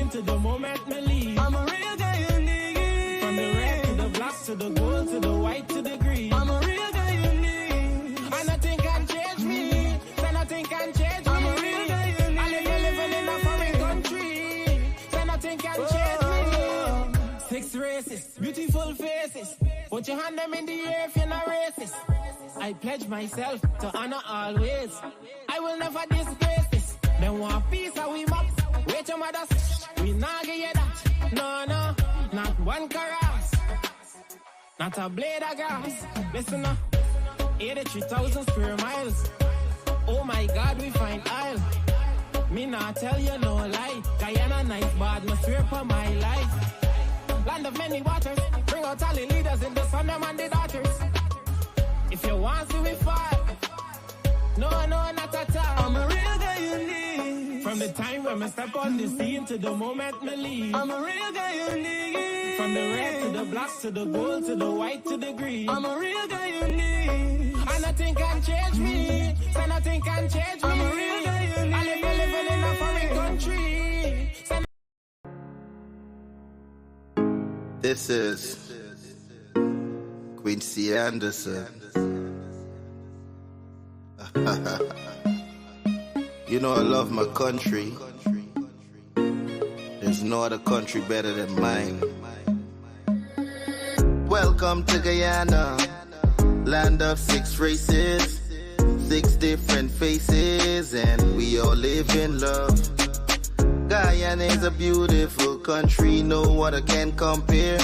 scene to the moment me leave. I'm a real guy you need. From the red to the black to the gold to the white to the green. I'm a real guy you need. And nothing can change me. So nothing can change me. I'm a real guy you need. I live living in a foreign country. So nothing can change me. 6 races, beautiful faces. Put your hand them in the air if you're not racist. I pledge myself to honor always. I will never disgrace this. Them want peace and we map. Wait your mothers, we not get you that. No, no, not one caress. Not a blade of grass. Listen up, 83,000 square miles. Oh my God, we find aisle. Me not tell you no lie. Guyana nice, but I swear for my life. Land of many waters, bring out all the leaders in the son, them and the daughters. If you want to be fall, no, not at all. I'm a real guy you need. From the time when I step on the scene to the moment me leave. I'm a real guy you need. From the red to the black to the gold to the white to the green. I'm a real guy you need. And nothing can change me. So nothing can change me. I'm a real guy you need. I live living in a foreign country. This is Quincy Anderson. You know I love my country. There's no other country better than mine. Welcome to Guyana, land of 6 races, 6 different faces, and we all live in love. Guyana is a beautiful country, no other can compare.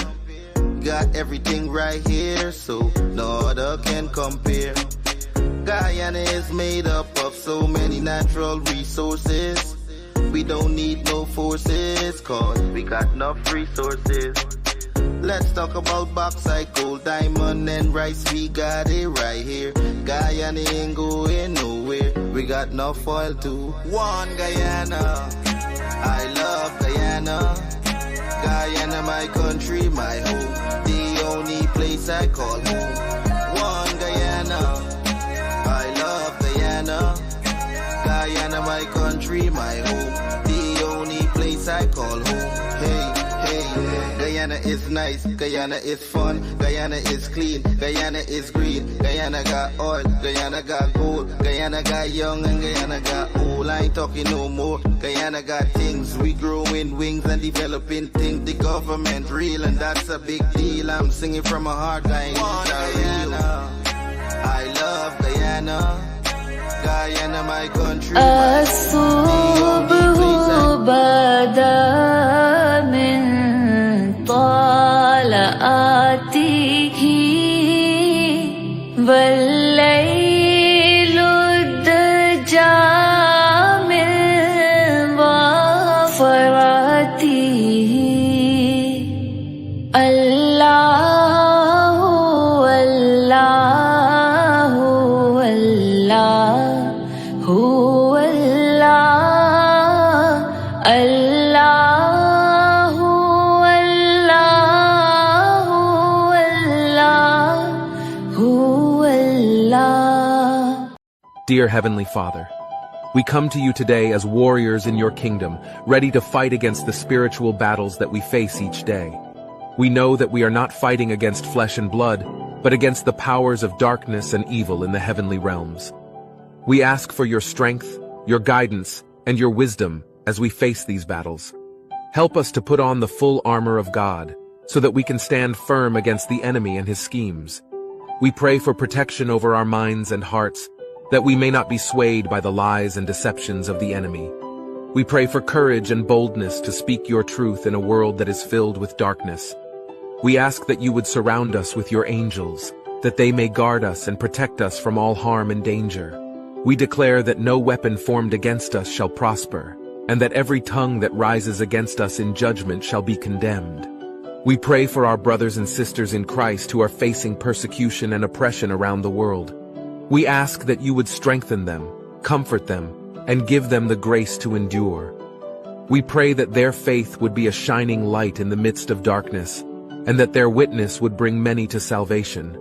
Got everything right here, so no other can compare. Guyana is made up of so many natural resources. We don't need no forces, cause we got enough resources. Let's talk about bauxite, gold, diamond, and rice. We got it right here. Guyana ain't going nowhere. We got enough oil too. One Guyana, I love Guyana. Guyana, my country, my home. The only place I call home. One Guyana, I love Guyana. Guyana, my country, my home. The only place I call home. Hey, Guyana is nice, Guyana is fun, Guyana is clean, Guyana is green, Guyana got oil, Guyana got gold, Guyana got young and Guyana got old. I ain't talking no more. Guyana got things, we growing wings and developing things. The government real and that's a big deal. I'm singing from my heart, Guyana. I love Guyana. Guyana, my country. الصبح بدا من طلعاته والليل الدجى من ظفراته الله والله والله هو الله الله والله والله هو الله. Dear Heavenly Father, we come to you today as warriors in your kingdom, ready to fight against the spiritual battles that we face each day. We know that we are not fighting against flesh and blood, but against the powers of darkness and evil in the heavenly realms. We ask for your strength, your guidance, and your wisdom as we face these battles. Help us to put on the full armor of God, so that we can stand firm against the enemy and his schemes. We pray for protection over our minds and hearts, that we may not be swayed by the lies and deceptions of the enemy. We pray for courage and boldness to speak your truth in a world that is filled with darkness. We ask that you would surround us with your angels, that they may guard us and protect us from all harm and danger. We declare that no weapon formed against us shall prosper, and that every tongue that rises against us in judgment shall be condemned. We pray for our brothers and sisters in Christ who are facing persecution and oppression around the world. We ask that you would strengthen them, comfort them, and give them the grace to endure. We pray that their faith would be a shining light in the midst of darkness, and that their witness would bring many to salvation.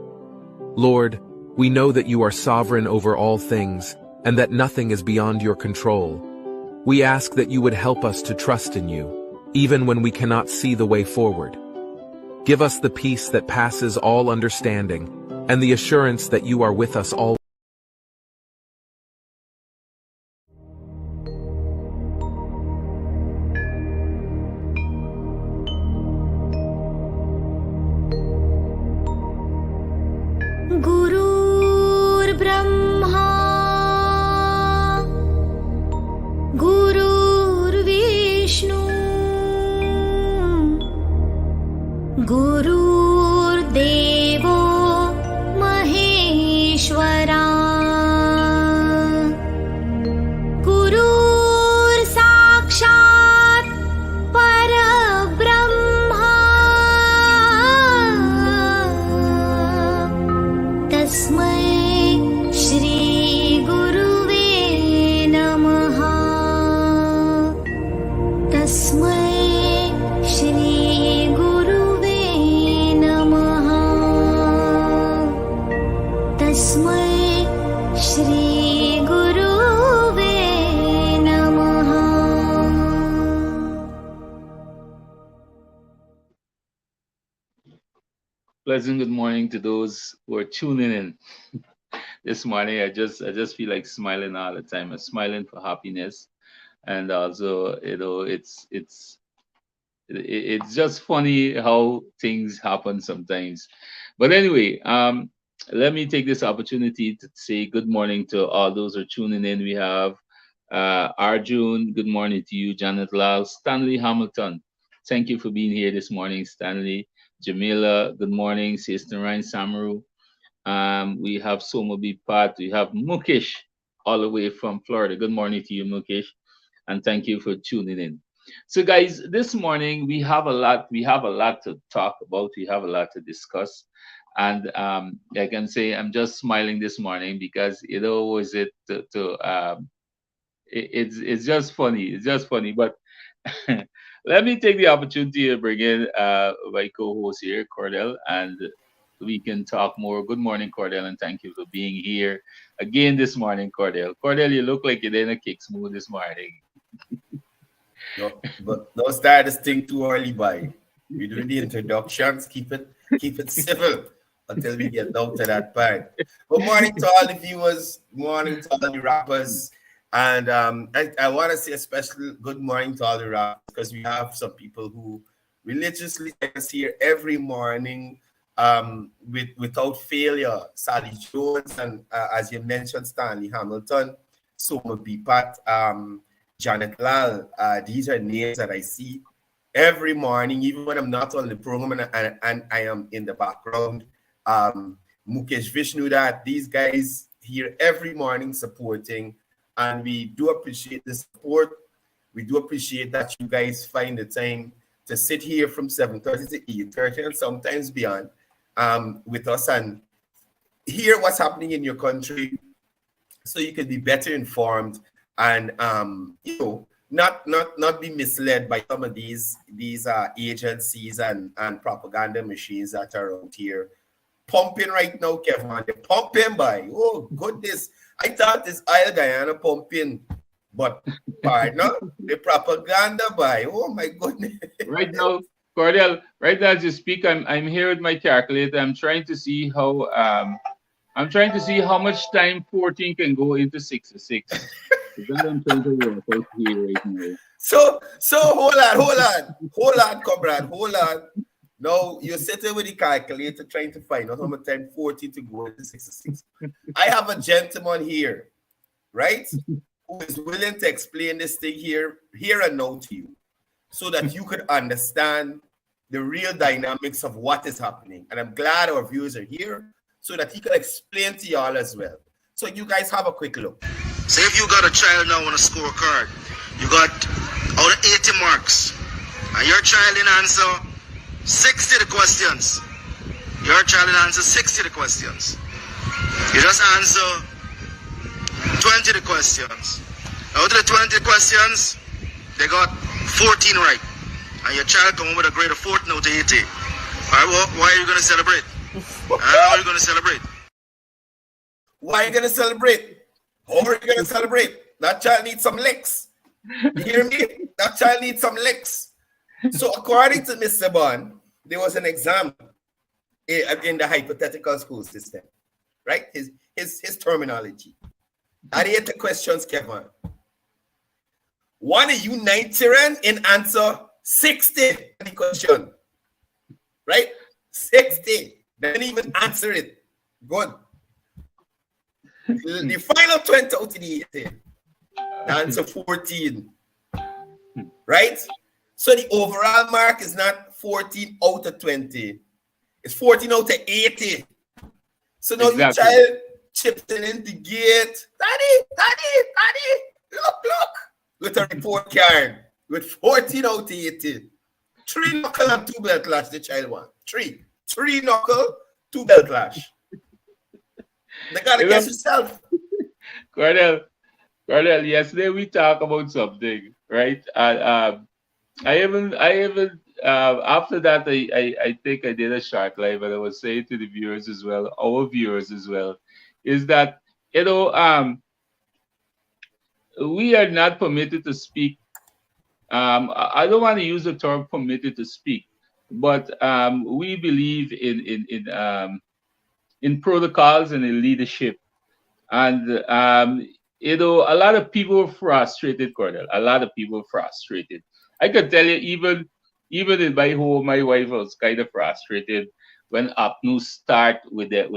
Lord, we know that you are sovereign over all things, and that nothing is beyond your control. We ask that you would help us to trust in you, even when we cannot see the way forward. Give us the peace that passes all understanding, and the assurance that you are with us all. गुरुर् Brahma गुरुर्विष्णु गुरुर्देवो महेश्वरा गुरुर्साक्षात् परब्रह्मा तस्मै श्री गुरुवे नमः तस्मै श्री गुरुवे नमः तस्मै श्री गुरुवे नमः. Pleasant good morning to those who are tuning in this morning. I just feel like smiling all the time. I'm smiling for happiness, and also it's just funny how things happen sometimes. But anyway, let me take this opportunity to say good morning to all those who are tuning in. We have Arjun, good morning to you. Janet Lal, Stanley Hamilton, thank you for being here this morning, Stanley. Jamila, good morning. Sister Ryan Samaru. We have Somabi Pat. We have Mukesh all the way from Florida. Good morning to you, Mukesh, and thank you for tuning in. So, guys, this morning we have a lot. We have a lot to talk about. We have a lot to discuss, and I can say I'm just smiling this morning because it's just funny. It's just funny, but. Let me take the opportunity to bring in my co-host here, Courdel, and we can talk more. Good morning, Courdel, and thank you for being here again this morning, Courdel. Courdel, you look like you're in a kicks mood this morning. No, but don't start this thing too early, boy. We do the introductions. Keep it civil until we get down to that part. Good morning to all the viewers. Good morning to all the rappers. And I want to say a special good morning to all the rappers because we have some people who religiously take us here every morning without failure. Sally Jones and as you mentioned, Stanley Hamilton, Soma B. Pat, Janet Lal. These are names that I see every morning, even when I'm not on the program and I am in the background. Mukesh Vishnu, that these guys here every morning supporting. And we do appreciate the support. We do appreciate that you guys find the time to sit here from 7:30 to 8:30 and sometimes beyond with us and hear what's happening in your country so you can be better informed and, not be misled by some of these agencies and propaganda machines that are out here pumping right now, Kevon. They're pumping by. Oh, goodness. I thought this Isle Guyana pumping, but partner, the propaganda by. Oh my goodness. Right now, Courdel, right now as you speak, I'm here with my calculator. I'm trying to see how much time 14 can go into 66. That I'm trying to work out here right now. So hold on, comrade, hold on. Now you're sitting with the calculator trying to find out how much time 14 to go into 66. I have a gentleman here, right, who is willing to explain this thing here and now to you so that you could understand the real dynamics of what is happening. And I'm glad our viewers are here so that he can explain to y'all as well. So you guys have a quick look. Say if you got a child now on a scorecard, you got out of 80 marks, and your child didn't answer 60 the questions. Your child didn't answer 60 the questions. You just answer 20 the questions. Out of the 20 questions, they got 14 right. And your child come with a grade of 14 out of 80. Why are you going to celebrate? How are you going to celebrate? Why are you going to celebrate? How are you going to celebrate? That child needs some licks. You hear me? That child needs some licks. So according to Mr. Bond, there was an exam in the hypothetical school system, right? His terminology. And here the questions, Kevin. One of you Nigerian in answer 60 the question, right? 60. Didn't even answer it. Good. The final 20 out of the 18. The answer 14. Right? So the overall mark is not 14 out of 20. It's 14 out of 80. So now your child chips in the gate. Daddy, look. With a report card with 14 out of 80. 3 knuckle and 2 belt lash the child want. 3 knuckle, 2 belt lash. They gotta guess yourself. Courdel, yesterday we talked about something, right? And I even after that I think I did a short live, and I was saying to the viewers as well, our viewers as well, is that we are not permitted to speak. I don't want to use the term permitted to speak, but we believe in protocols and in leadership. And a lot of people were frustrated, Courdel. A lot of people frustrated. I can tell you, even in my home, my wife was kind of frustrated when APNU start with the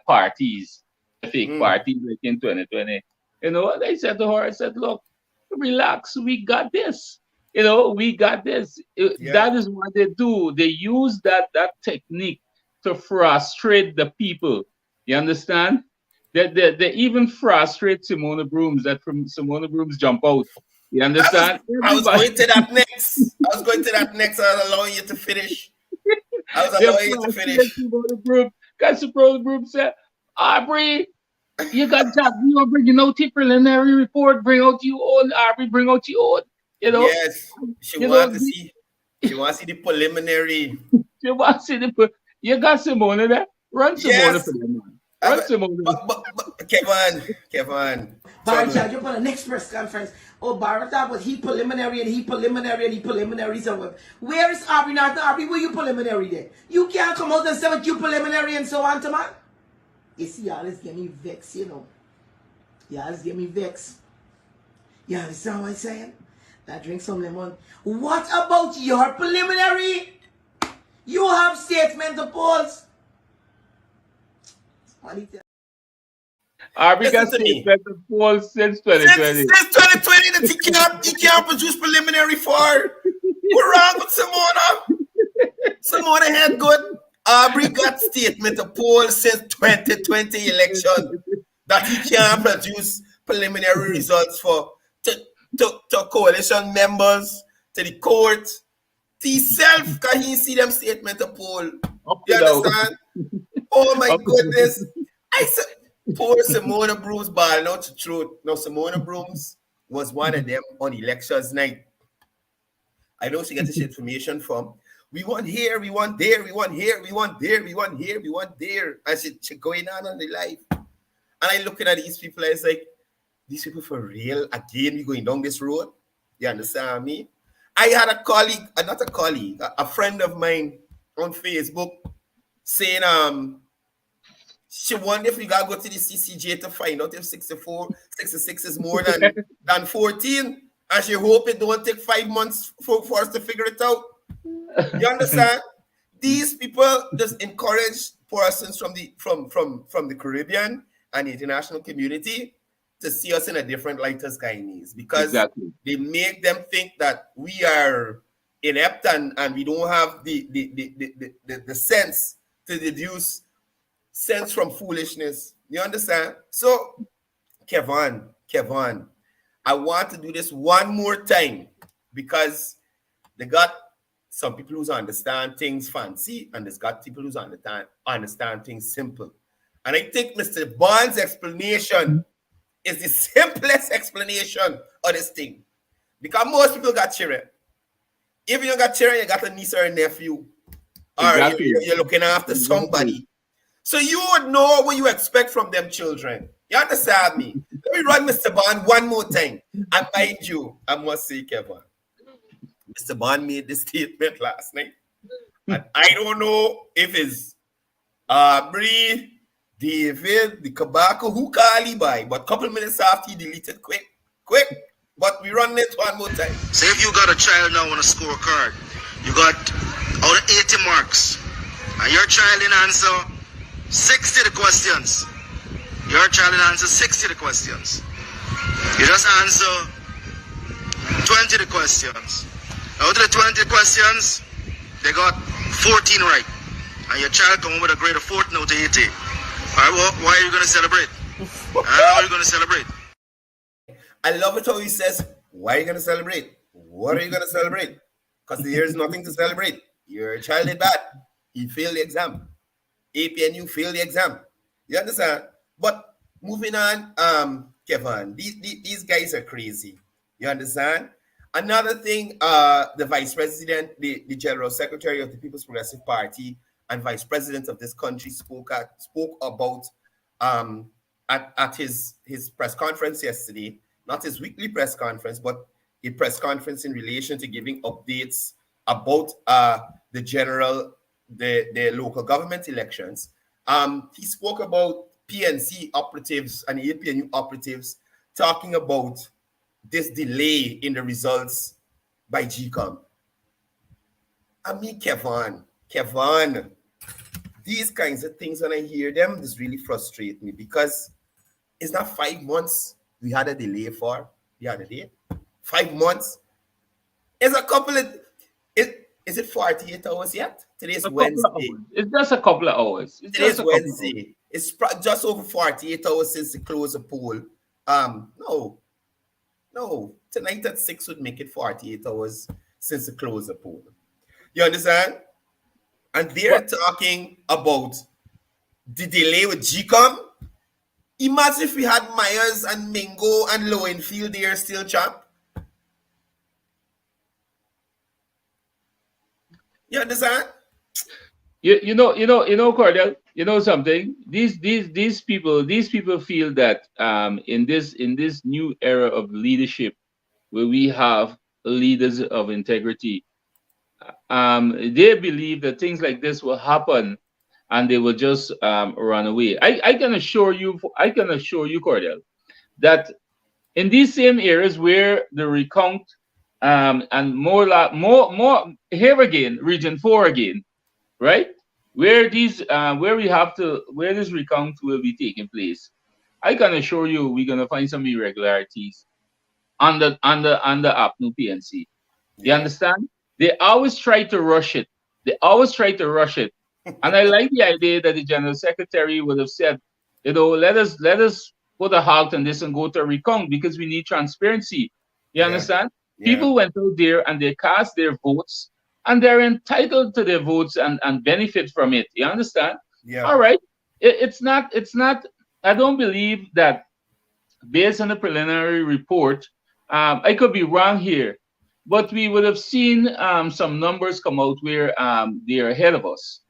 parties, the fake parties like in 2020. And I said to her, I said, look, relax, we got this. We got this. That is what they do. They use that technique to frustrate the people. You understand? They even frustrate Simona Brooms. That from Simona Brooms jump out. You understand? I was going to that next. I was allowing you to finish. Simona Brooms. Because Simona Brooms said, Aubrey, you got job. You want to bring your preliminary report. Bring out your own. Aubrey, bring out your own. Yes. She wants to see the preliminary. She wants to see the. You got Simona there. Run Simona for them, man. But Kevon. Barry Chad, you're on the next press conference. Oh, Barry, that was he preliminary. So where is Aubrey? Not Aubrey, where you preliminary there? You can't come out and say what you preliminary and so on, to man. You see, y'all just get me vexed, Y'all just get me vexed. You understand what I'm saying? That drink some lemon. What about your preliminary? You have statement of polls. Aubrey got statement of polls since 2020. Since 2020 that he can't produce preliminary for. What's wrong with Simona? Simona had good. Aubrey got statement of polls since 2020 election that he can't produce preliminary results for to coalition members, to the court, to himself, because he see them statement of poll. You understand? Oh my goodness. I said, poor Simona Brooms ball, not the truth. No, Simona Brooms was one of them on elections night. I know she gets this information from. We want here, we want there, we want here, we want there, we want here, we want there. And she going on the life. And I looking at these people, I was like, these people for real? Again, we going down this road? You understand me? I had a colleague, not a colleague, a friend of mine on Facebook saying, she wonder if we gotta go to the CCJ to find out if 66 is more than 14. And she hope it don't take 5 months for us to figure it out. You understand? These people just encourage persons from the Caribbean and the international community to see us in a different light as Guyanese, because they make them think that we are inept and we don't have the sense to deduce sense from foolishness. You understand? So, Kevon, I want to do this one more time because they got some people who understand things fancy and there's got people who understand things simple. And I think Mr. Bond's explanation is the simplest explanation of this thing. Because most people got children. If you don't got children, you got a niece or a nephew. Or you're looking after somebody. So you would know what you expect from them children. You understand me? Let me run Mr. Bond one more time. And mind you, I must say, Kevon, Mr. Bond made this statement last night. And I don't know if it's Aubrey, David, the Kabako, who call he by, but a couple minutes after he deleted quick. But we run it one more time. Say if you got a child now on a scorecard, you got out of 80 marks, and your child didn't answer 60 the questions. Your child didn't answer 60 the questions. You just answer 20 the questions. Out of the 20 questions, they got 14 right. And your child come with a grade of 14 out of 80. All right, well, why are you going to celebrate? How are you going to celebrate? I love it how he says, why are you going to celebrate? What are you going to celebrate? Because there's nothing to celebrate. Your child did bad. He failed the exam. APNU failed the exam. You understand? But moving on, Kevon, these guys are crazy. You understand? Another thing, the vice president, the general secretary of the People's Progressive Party and vice president of this country spoke about at his press conference yesterday, not his weekly press conference, but a press conference in relation to giving updates about the local government elections. He spoke about PNC operatives and APNU operatives talking about this delay in the results by GCOM. I mean, Kevon, these kinds of things, when I hear them, this really frustrates me because it's not 5 months we had a delay for the other day. 5 months. It's a couple of, is it 48 hours yet? Today's Wednesday. It's just a couple of hours. Today's Wednesday. It's just over 48 hours since the close of poll. No. Tonight at 6 would make it 48 hours since the close of poll. You understand? And they're talking about the delay with GCOM. Imagine if we had Myers and Mingo and Lowenfield there still, champ. You understand? You know, Courdel, you know something? These people feel that in this new era of leadership where we have leaders of integrity, they believe that things like this will happen and they will just run away. I can assure you, Courdel, that in these same areas where the recount and more here again, Region 4 again, right? Where this recount will be taking place, I can assure you we're gonna find some irregularities under APNU PNC. You understand? They always try to rush it. And I like the idea that the General Secretary would have said, let us put a halt on this and go to a recount because we need transparency. You understand? Yeah. People went out there and they cast their votes and they're entitled to their votes and benefit from it. You understand? Yeah. All right. It's not, I don't believe that based on the preliminary report, I could be wrong here, but we would have seen some numbers come out where they're ahead of us,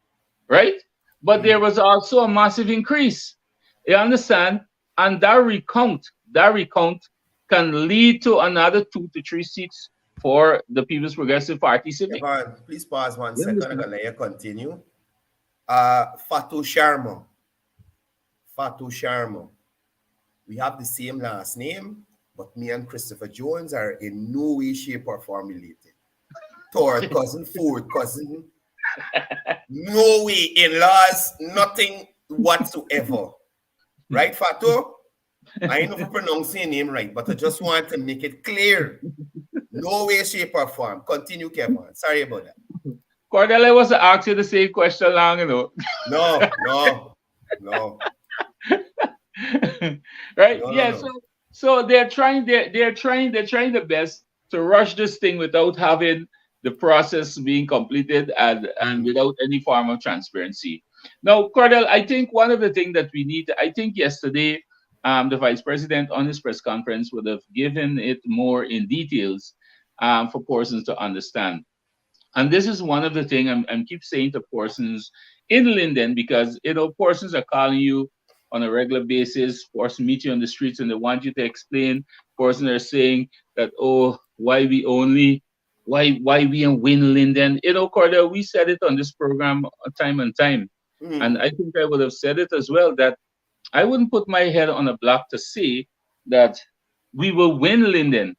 right? But there was also a massive increase. You understand? And that recount can lead to another 2 to 3 seats for the People's Progressive Party Civic. Please pause 1 second. I'm going to let you continue. Fatou Sharma. We have the same last name, but me and Christopher Jones are in no way, shape, or form related. Third cousin, fourth cousin, no way, in-laws, nothing whatsoever. Right, Fatou? I ain't know if I'm pronouncing your name right, but I just want to make it clear. No way, shape, or form. Continue, Kevon. Sorry about that. Courdel, I was to ask you the same question long ago. No. Right? No. So they're trying the best to rush this thing without having the process being completed and without any form of transparency. Now, Courdel, I think one of the things that we need, I think yesterday, the vice president on his press conference would have given it more in details for persons to understand. And this is one of the things I'm keep saying to persons in Linden, because persons are calling you on a regular basis, persons meet you on the streets and they want you to explain. Persons are saying that, why we only why we in win Linden. You know, Courdel, we said it on this program time and time. Mm. And I think I would have said it as well that I wouldn't put my head on a block to say that we will win Linden.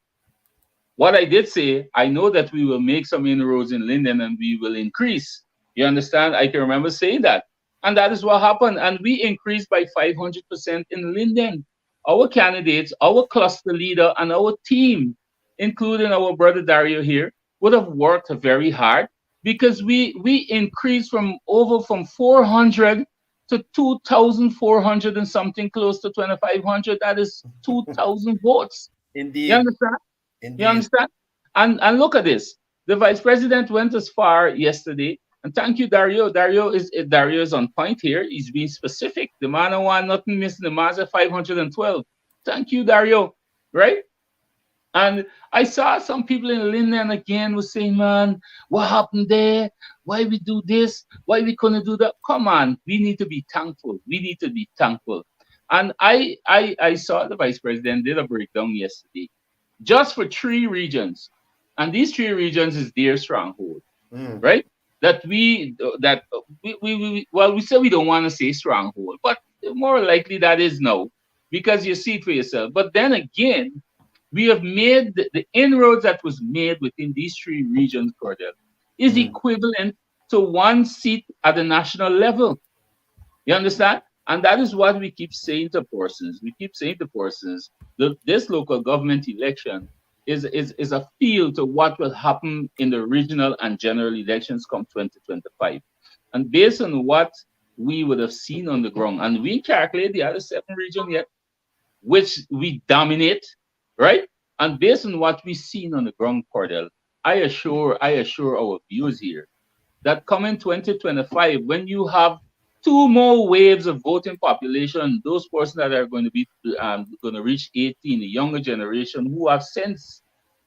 What I did say, I know that we will make some inroads in Linden and we will increase. You understand? I can remember saying that. And that is what happened. And we increased by 500% in Linden. Our candidates, our cluster leader, and our team, including our brother Dario here, would have worked very hard because we increased from 400 to 2,400 and something, close to 2,500. That is 2,000 votes. You Indeed. understand? You Indeed. understand? And look at this. The vice president went as far yesterday, and thank you, Dario. Dario is on point here. He's being specific. The man who want nothing missing. The man's at 512. Thank you, Dario. Right? And I saw some people in Linden again was saying, man, what happened there? Why we do this? Why we couldn't do that? Come on, we need to be thankful. We need to be thankful. And I saw the vice president did a breakdown yesterday just for three regions. And these three regions is their stronghold, Mm. right? We say we don't want to say stronghold, but more likely that is no, because you see it for yourself. But then again, we have made the inroads that was made within these three regions, Courdel, is Mm. equivalent to one seat at the national level. You understand? And that is what we keep saying to persons. We keep saying to persons that this local government election is a feel to what will happen in the regional and general elections come 2025. And based on what we would have seen on the ground, and we calculate the other seven regions yet, which we dominate, right? And based on what we've seen on the ground, Cordell, I assure our viewers here that coming 2025, when you have two more waves of voting population, those persons that are going to be going to reach 18, the younger generation who have sense,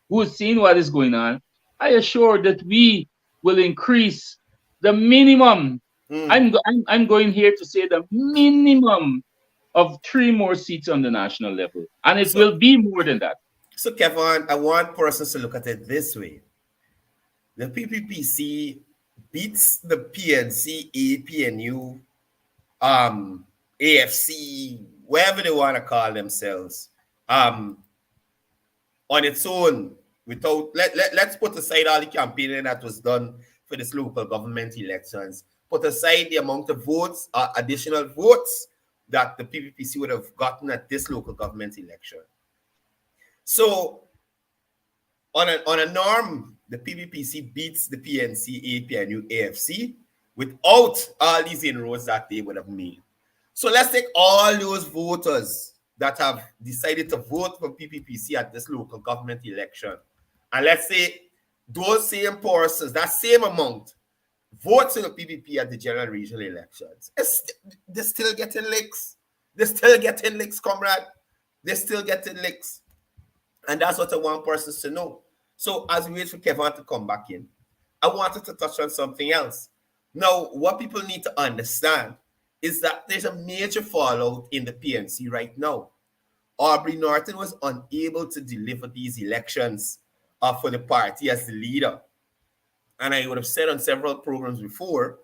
who have seen what is going on, I assure that we will increase the minimum. Mm. I'm going here to say the minimum of three more seats on the national level, and it So, will be more than that. so Kevin, I want persons to look at it this way. The PPPC beats the PNC, APNU, AFC, whatever they want to call themselves, um, on its own, without let's put aside all the campaigning that was done for this local government elections. Put aside the amount of votes, additional votes that the PPPC would have gotten at this local government election. So on a norm, the PPPC beats the PNC, APNU, AFC without all these inroads that they would have made. So let's take all those voters that have decided to vote for PPPC at this local government election, and let's say those same persons, that same amount, votes in the PPP at the general regional elections. They're still getting licks. They're still getting licks, comrade. They're still getting licks. And that's what I want persons to know. So as we wait for Kevon to come back in, I wanted to touch on something else. Now, what people need to understand is that there's a major fallout in the PNC right now. Aubrey Norton was unable to deliver these elections for the party as the leader. And I would have said on several programs before,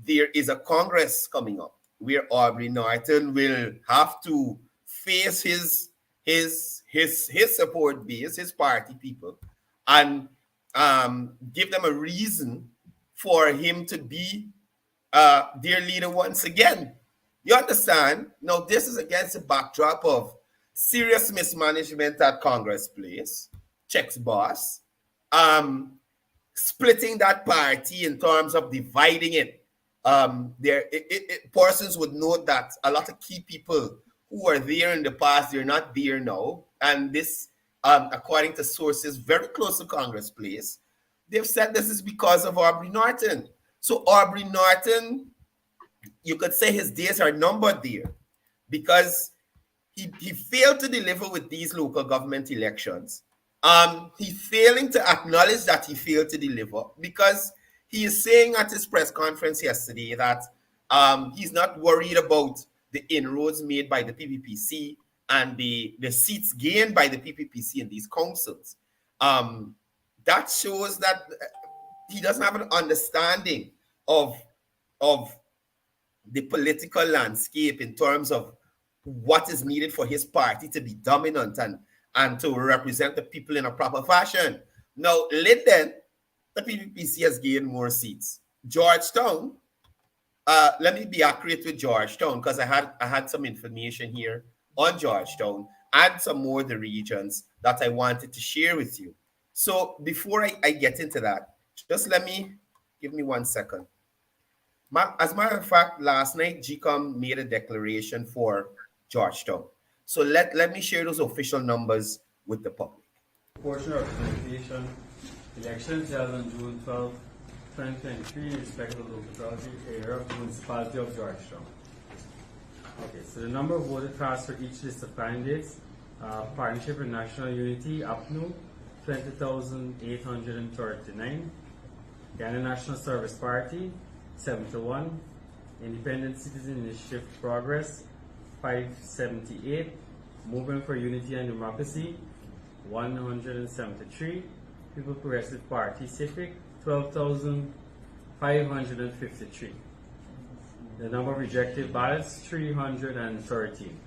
there is a Congress coming up where Aubrey Norton will have to face his support base, his party people, and give them a reason for him to be their leader once again. You understand? Now, this is against the backdrop of serious mismanagement at Congress Place, checks boss, splitting that party in terms of dividing it. Persons would note that a lot of key people who are there in the past, they're not there now. And this, according to sources very close to Congress Place, they've said this is because of Aubrey Norton. So Aubrey Norton, you could say his days are numbered there because he failed to deliver with these local government elections. He's failing to acknowledge that he failed to deliver because he is saying at his press conference yesterday that he's not worried about the inroads made by the PPPC and the seats gained by the PPPC in these councils. that shows that he doesn't have an understanding of the political landscape in terms of what is needed for his party to be dominant and to represent the people in a proper fashion. Now, Linden, the PPPC has gained more seats. Georgetown, let me be accurate with Georgetown because I had some information here on Georgetown and some more of the regions that I wanted to share with you. So before I get into that, just give me 1 second. As a matter of fact, last night, GCOM made a declaration for Georgetown. So let me share those official numbers with the public. Portion of representation, elections held on June 12, 2023, in respect of the local area of the municipality of Georgetown. Okay, so the number of voted cast for each list of candidates, Partnership for National Unity, APNU, 20,839. Ghana National Service Party, 71. Independent Citizen Initiative Progress, 578. Movement for Unity and Democracy, 173. People Progressive Party, CIFIC, 12,553. The number of rejected ballots, 313.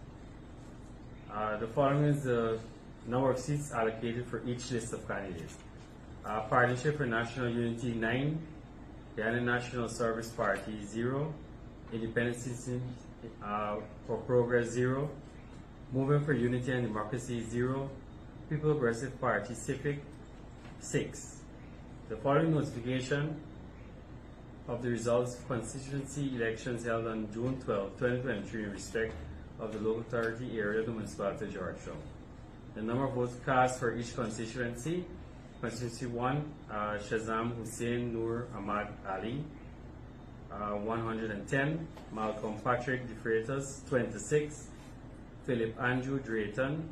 The following is the number of seats allocated for each list of candidates. Partnership for National Unity, 9. Ghana National Service Party, 0. Independent Citizen for Progress, 0. Movement for Unity and Democracy, 0. People Progressive Party, CIFIC, 6. The following notification of the results of constituency elections held on June 12, 2023 in respect of the local authority area of the municipality of Georgetown. The number of votes cast for each constituency. Constituency 1, Shazam Hussein Nur Ahmad Ali, 110. Malcolm Patrick De Freitas, 26. Philip Andrew Drayton,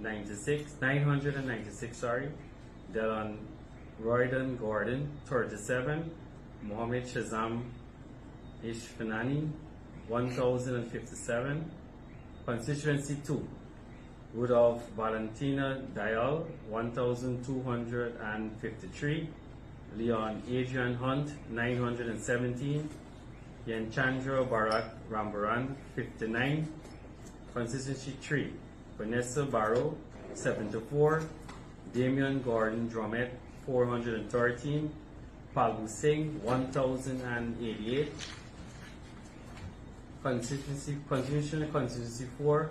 996, Delon Royden Gordon, 37. Mohammed Shazam Ishfanani, 1,057. Constituency 2, Rudolph Valentina Dial, 1,253. Leon Adrian Hunt, 917. Yanchandra Bharat Rambaran, 59. Constituency 3, Vanessa Barrow, 74. Damian Gordon Drummett, 413. Palbu Singh, 1,088. Constituency 4,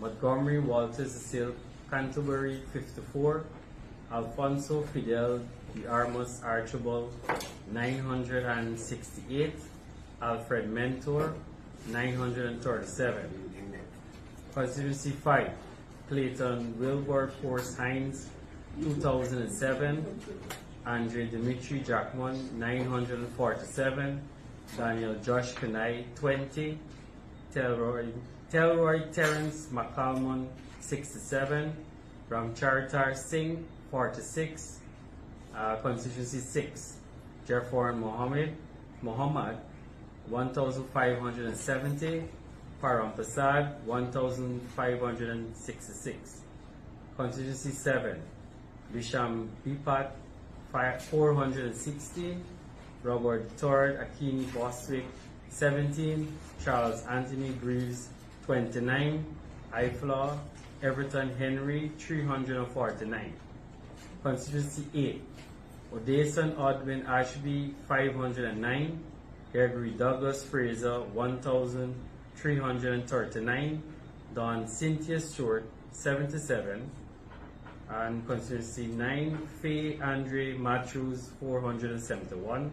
Montgomery Walters Cecil Canterbury, 54. Alfonso Fidel de Armas Archibald, 968. Alfred Mentor, 937. Constituency 5, Clayton Wilbur Force Hines, 2007. Andre Dimitri Jackman, 947. Daniel Josh Kanai, 20. Telroy Terence McCalmon, 67. Ramcharitar Singh, 46. Constituency 6, Jafar Muhammad, 1,570. Param Prasad, 1,566. Constituency 7, Bisham Bipat, 460. Robert Tord Akini Bostwick, 17. Charles Anthony Greaves, 29. Iflaw Everton Henry, 349. Constituency 8, Odeson Odwin Ashby, 509. Gregory Douglas Fraser, 1,339. Don Cynthia Stewart, 77. And Constituency 9, Faye Andre Matthews, 471.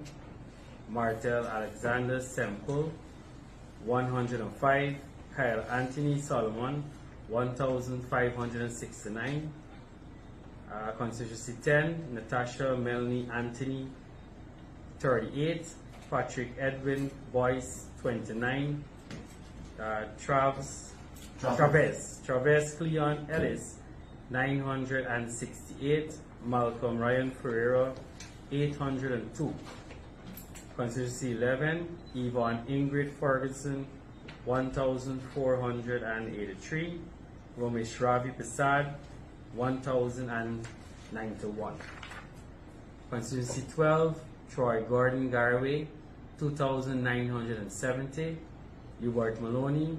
Martel Alexander Semple, 105. Kyle Anthony Solomon, 1,569. Constituency 10, Natasha Melanie Anthony, 38. Patrick Edwin Boyce, 29. Travis Cleon Ellis, 968. Malcolm Ryan Ferreira, 802. Constituency 11, Yvonne Ingrid Ferguson, 1,483. Ramesh Ravi Prasad, 1,091. Constituency 12, Troy Gordon Garraway, 2,970. Hubert Maloney,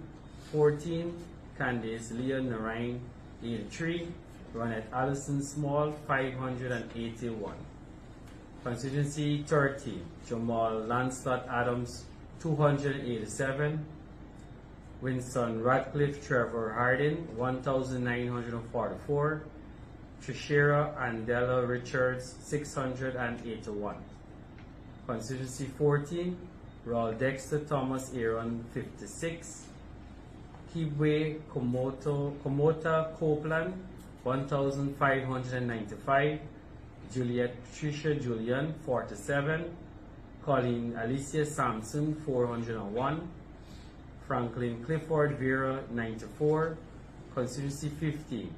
14. Candice Leon Narain, 83. Ronette Allison Small, 581. Constituency 13, Jamal Lancelot Adams, 287. Winston Radcliffe Trevor Hardin, 1,944. Trishera Andela Richards, 681. Constituency 14, Raul Dexter Thomas Aaron, 56. Kibwe Komota Copeland, 1,595. Juliet Patricia Julian, 47. Colleen Alicia Sampson, 401. Franklin Clifford Vera, 94. Constituency 15,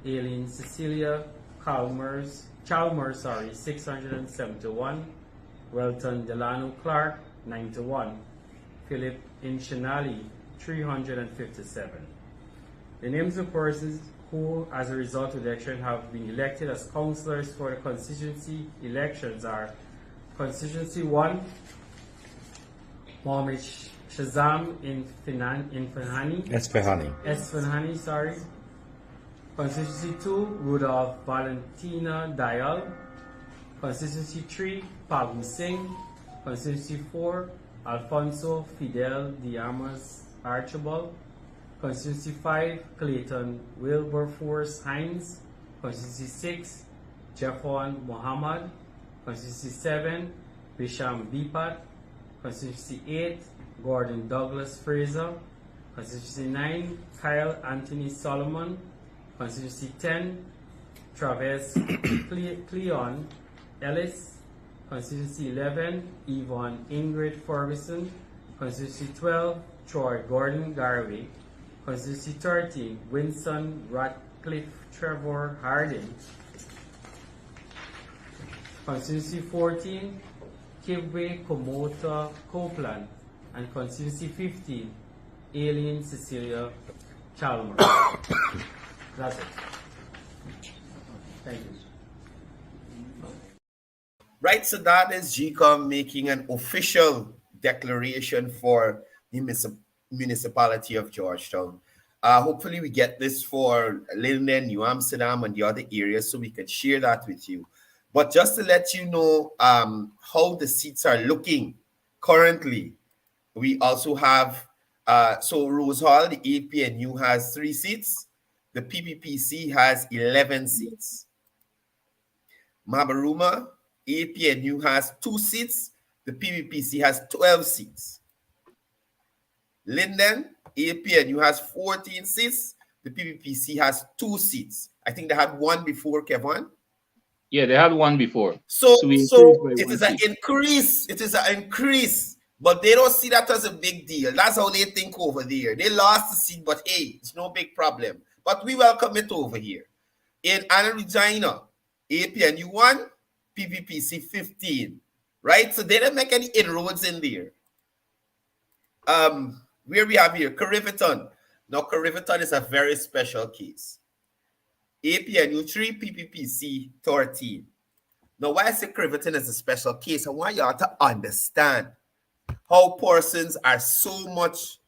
Aileen Cecilia Chalmers, 671. Welton Delano Clark, 91. Philip Inchinali, 357. The names of persons who, as a result of the election, have been elected as councillors for the constituency elections are: Constituency 1, Mohammed Shazam Esfahani, sorry. Constituency 2, Rudolph Valentina Dial. Constituency 3, Pagu Singh. Constituency 4, Alfonso Fidel Diamas Archibald. Constituency 5, Clayton Wilberforce Hines. Constituency 6, Jeffon Muhammad. Constituency 7, Bisham Bipat. Constituency 8, Gordon Douglas Fraser. Constituency 9, Kyle Anthony Solomon. Constituency 10, Travis Cleon Ellis. Constituency 11, Yvonne Ingrid Ferguson. Constituency 12, Troy Gordon Garraway. Constituency 13, Winston Radcliffe Trevor Harding. Constituency 14, Kibwe Komota Copeland. And Constituency 15, Aileen Cecilia Chalmers. That's it. Thank you. Right, so that is GCOM making an official declaration for the municipality of Georgetown. Hopefully we get this for Linden, New Amsterdam, and the other areas so we can share that with you. But just to let you know how the seats are looking currently, we also have, so Rose Hall, the APNU has 3 seats. The PPPC has 11 seats. Mabaruma, APNU has 2 seats. The PPPC has 12 seats. Linden, APNU has 14 seats. The PPPC has 2 seats. I think they had 1 before, Kevon. Yeah, they had 1 before. So it is an increase. It is an increase. But they don't see that as a big deal. That's how they think over there. They lost the seat, but hey, it's no big problem. But we welcome it over here. In Anna Regina, APNU 1, PPPC 15. Right? So they didn't make any inroads in there. Where we have here, Cariveton. Now, Cariveton is a very special case. APNU 3, PPPC 13. Now, why I say Cariveton is a special case, I want y'all to understand how persons are so much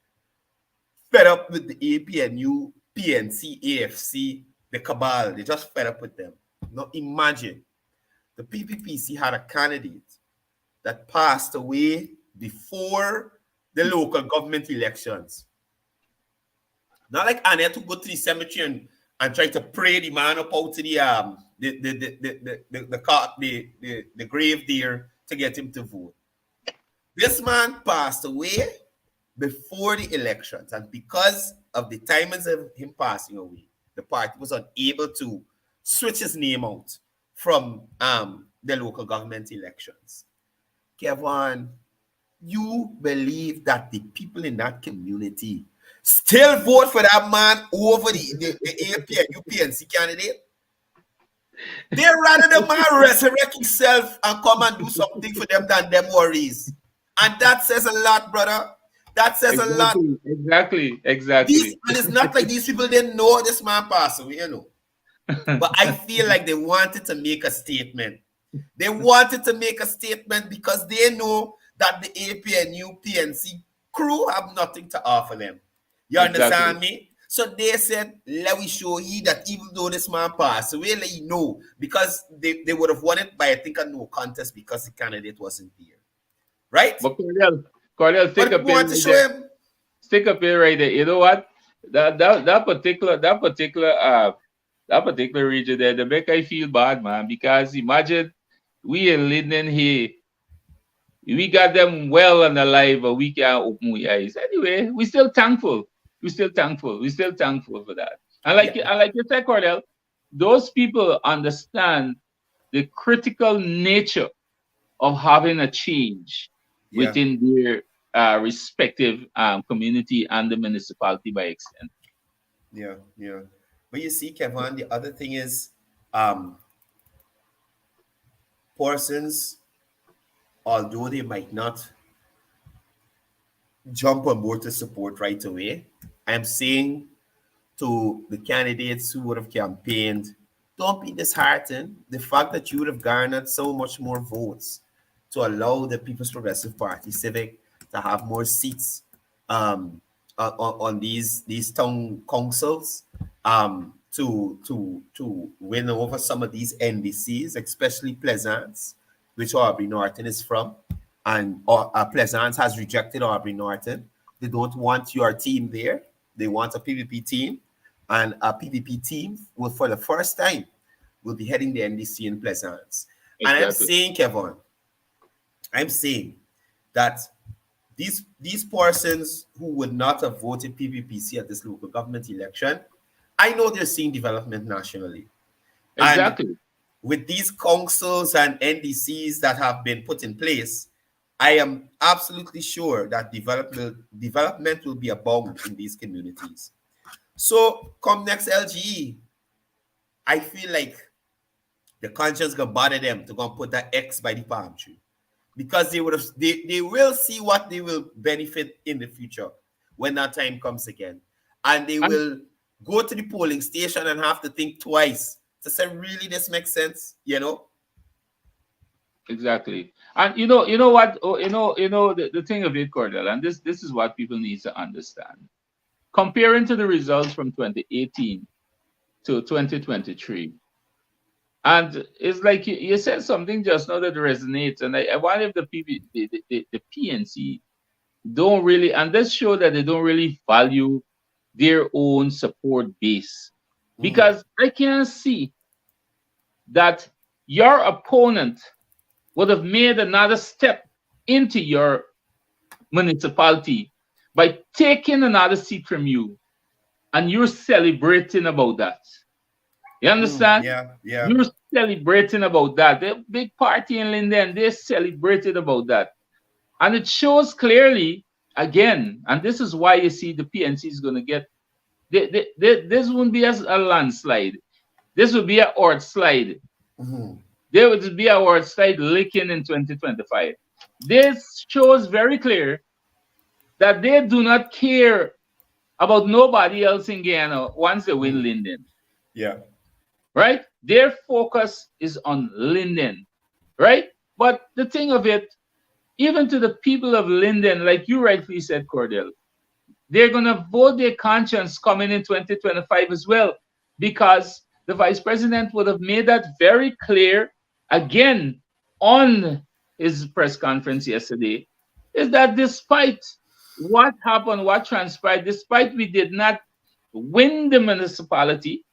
fed up with the APNU, PNC, AFC, the cabal. They just fed up with them. Now, imagine the PPPC had a candidate that passed away before the local government elections. Not like Annette who go to the cemetery and try to pray the man up out to the grave there to get him to vote. This man passed away before the elections, and because of the timings of him passing away, the party was unable to switch his name out from the local government elections. Kevon, you believe that the people in that community still vote for that man over the APNU PNC candidate? They rather the man resurrect himself and come and do something for them than them worries. And that says a lot, brother. That says a lot. Exactly. And it's not like these people didn't know this man passed away, you know. But I feel like they wanted to make a statement They wanted to make a statement because they know that the APNU PNC crew have nothing to offer them. You understand me? So they said, let me show you that even though this man passed away, let you know, because they would have won it by, I think, a no contest because the candidate wasn't there. Right? But Courdel, stick up here right there. Stick up here right there. You know what? That particular region there, they make I feel bad, man, because imagine we in Linden here, we got them well and alive, but we can't open our eyes. Anyway, we still thankful. We're still thankful for that. And like you said, Courdel, those people understand the critical nature of having a change within their respective community and the municipality by extent. Yeah. But you see, Kevon, the other thing is persons, although they might not jump on board to support right away, I'm saying to the candidates who would have campaigned, don't be disheartened. The fact that you would have garnered so much more votes to allow the People's Progressive Party Civic to have more seats on these town councils, to win over some of these NDCs, especially Pleasance, which Aubrey Norton is from, and Pleasance has rejected Aubrey Norton. They don't want your team there. They want a PVP team, and a PVP team will, for the first time, will be heading the NDC in Pleasance. Exactly. And I'm saying, Kevon, that these persons who would not have voted PVPC at this local government election, I know they're seeing development nationally. Exactly. And with these councils and NDCs that have been put in place, I am absolutely sure that development will be abound in these communities. So come next LGE, I feel like the conscience gonna bother them to go put that X by the palm tree, because they will see what they will benefit in the future when that time comes again, and they will go to the polling station and have to think twice to say, really, this makes sense, you know? Exactly. And you know what? The thing of it, Courdel, and this is what people need to understand. Comparing to the results from 2018 to 2023, and it's like you said something just now that resonates, and I wonder if the PNC don't really, and this show that they don't really value their own support base, because I can see that your opponent would have made another step into your municipality by taking another seat from you, and you're celebrating about that. You understand? Yeah. You're celebrating about that. The big party in Linden, they celebrated about that. And it shows clearly, again, and this is why you see the PNC is going to get, this won't be a landslide. This will be a horde slide. There would be a horde slide licking in 2025. This shows very clear that they do not care about nobody else in Guyana once they win Linden. Yeah. Right? Their focus is on Linden. Right? But the thing of it, even to the people of Linden, like you rightly said, Courdel, they're going to vote their conscience coming in 2025 as well, because the vice president would have made that very clear again on his press conference yesterday, is that despite what happened, what transpired, despite we did not win the municipality,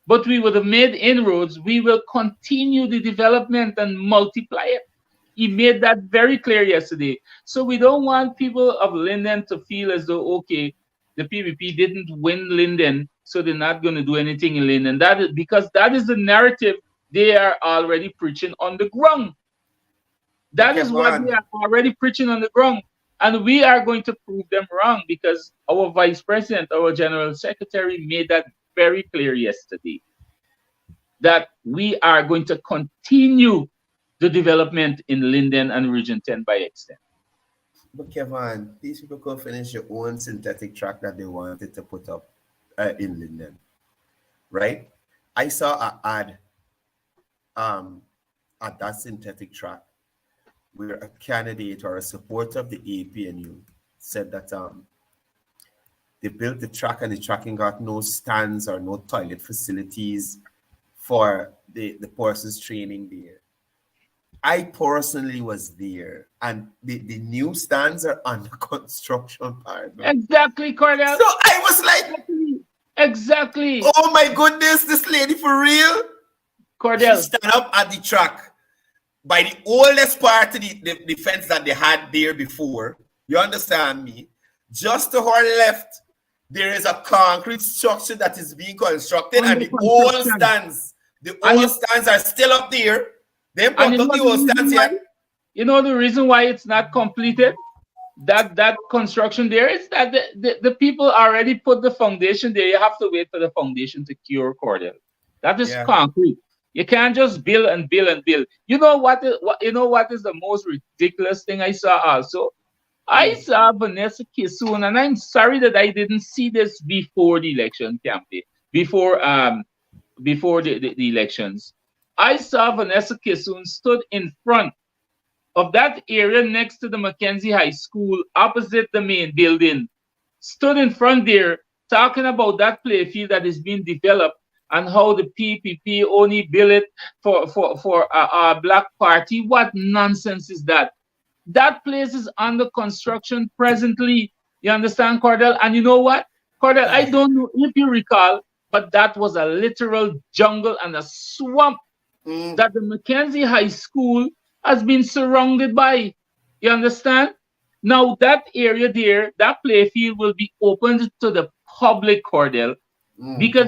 but we would have made inroads, we will continue the development and multiply it. He made that very clear yesterday. So we don't want people of Linden to feel as though, okay, the PVP didn't win Linden, so they're not going to do anything in Linden. That is because that is the narrative they are already preaching on the ground. That is what they are already preaching on the ground. And we are going to prove them wrong, because our vice president, our general secretary made that very clear yesterday, that we are going to continue the development in Linden and Region 10 by extent. But Kevon, these people could finish your own synthetic track that they wanted to put up in Linden, right? I saw an ad at that synthetic track where a candidate or a supporter of the APNU said that they built the track and the tracking got no stands or no toilet facilities for the persons training there. I personally was there, and the new stands are under construction partner. Exactly, Courdel. So I was like, exactly. oh my goodness, this lady for real? Courdel. She stand up at the track by the oldest part of the fence that they had there before. You understand me? Just to her left, there is a concrete structure that is being constructed, and the old stands, are still up there. They put up the old stands here. You know the reason why it's not completed? That construction there is that the people already put the foundation there. You have to wait for the foundation to cure, Courdel. That is concrete. You can't just build and build and build. You know what is the most ridiculous thing I saw also? I saw Vanessa Kissoon, and I'm sorry that I didn't see this before the election campaign, before the elections. I saw Vanessa Kissoon stood in front of that area next to the Mackenzie High School, opposite the main building, stood in front there talking about that playfield that is being developed and how the PPP only built it for a black party. What nonsense is that? That place is under construction presently. You understand, Courdel? And you know what, Courdel, I don't know if you recall, but that was a literal jungle and a swamp that the Mackenzie High School has been surrounded by. You understand? Now that area there, that playfield will be opened to the public, Courdel, because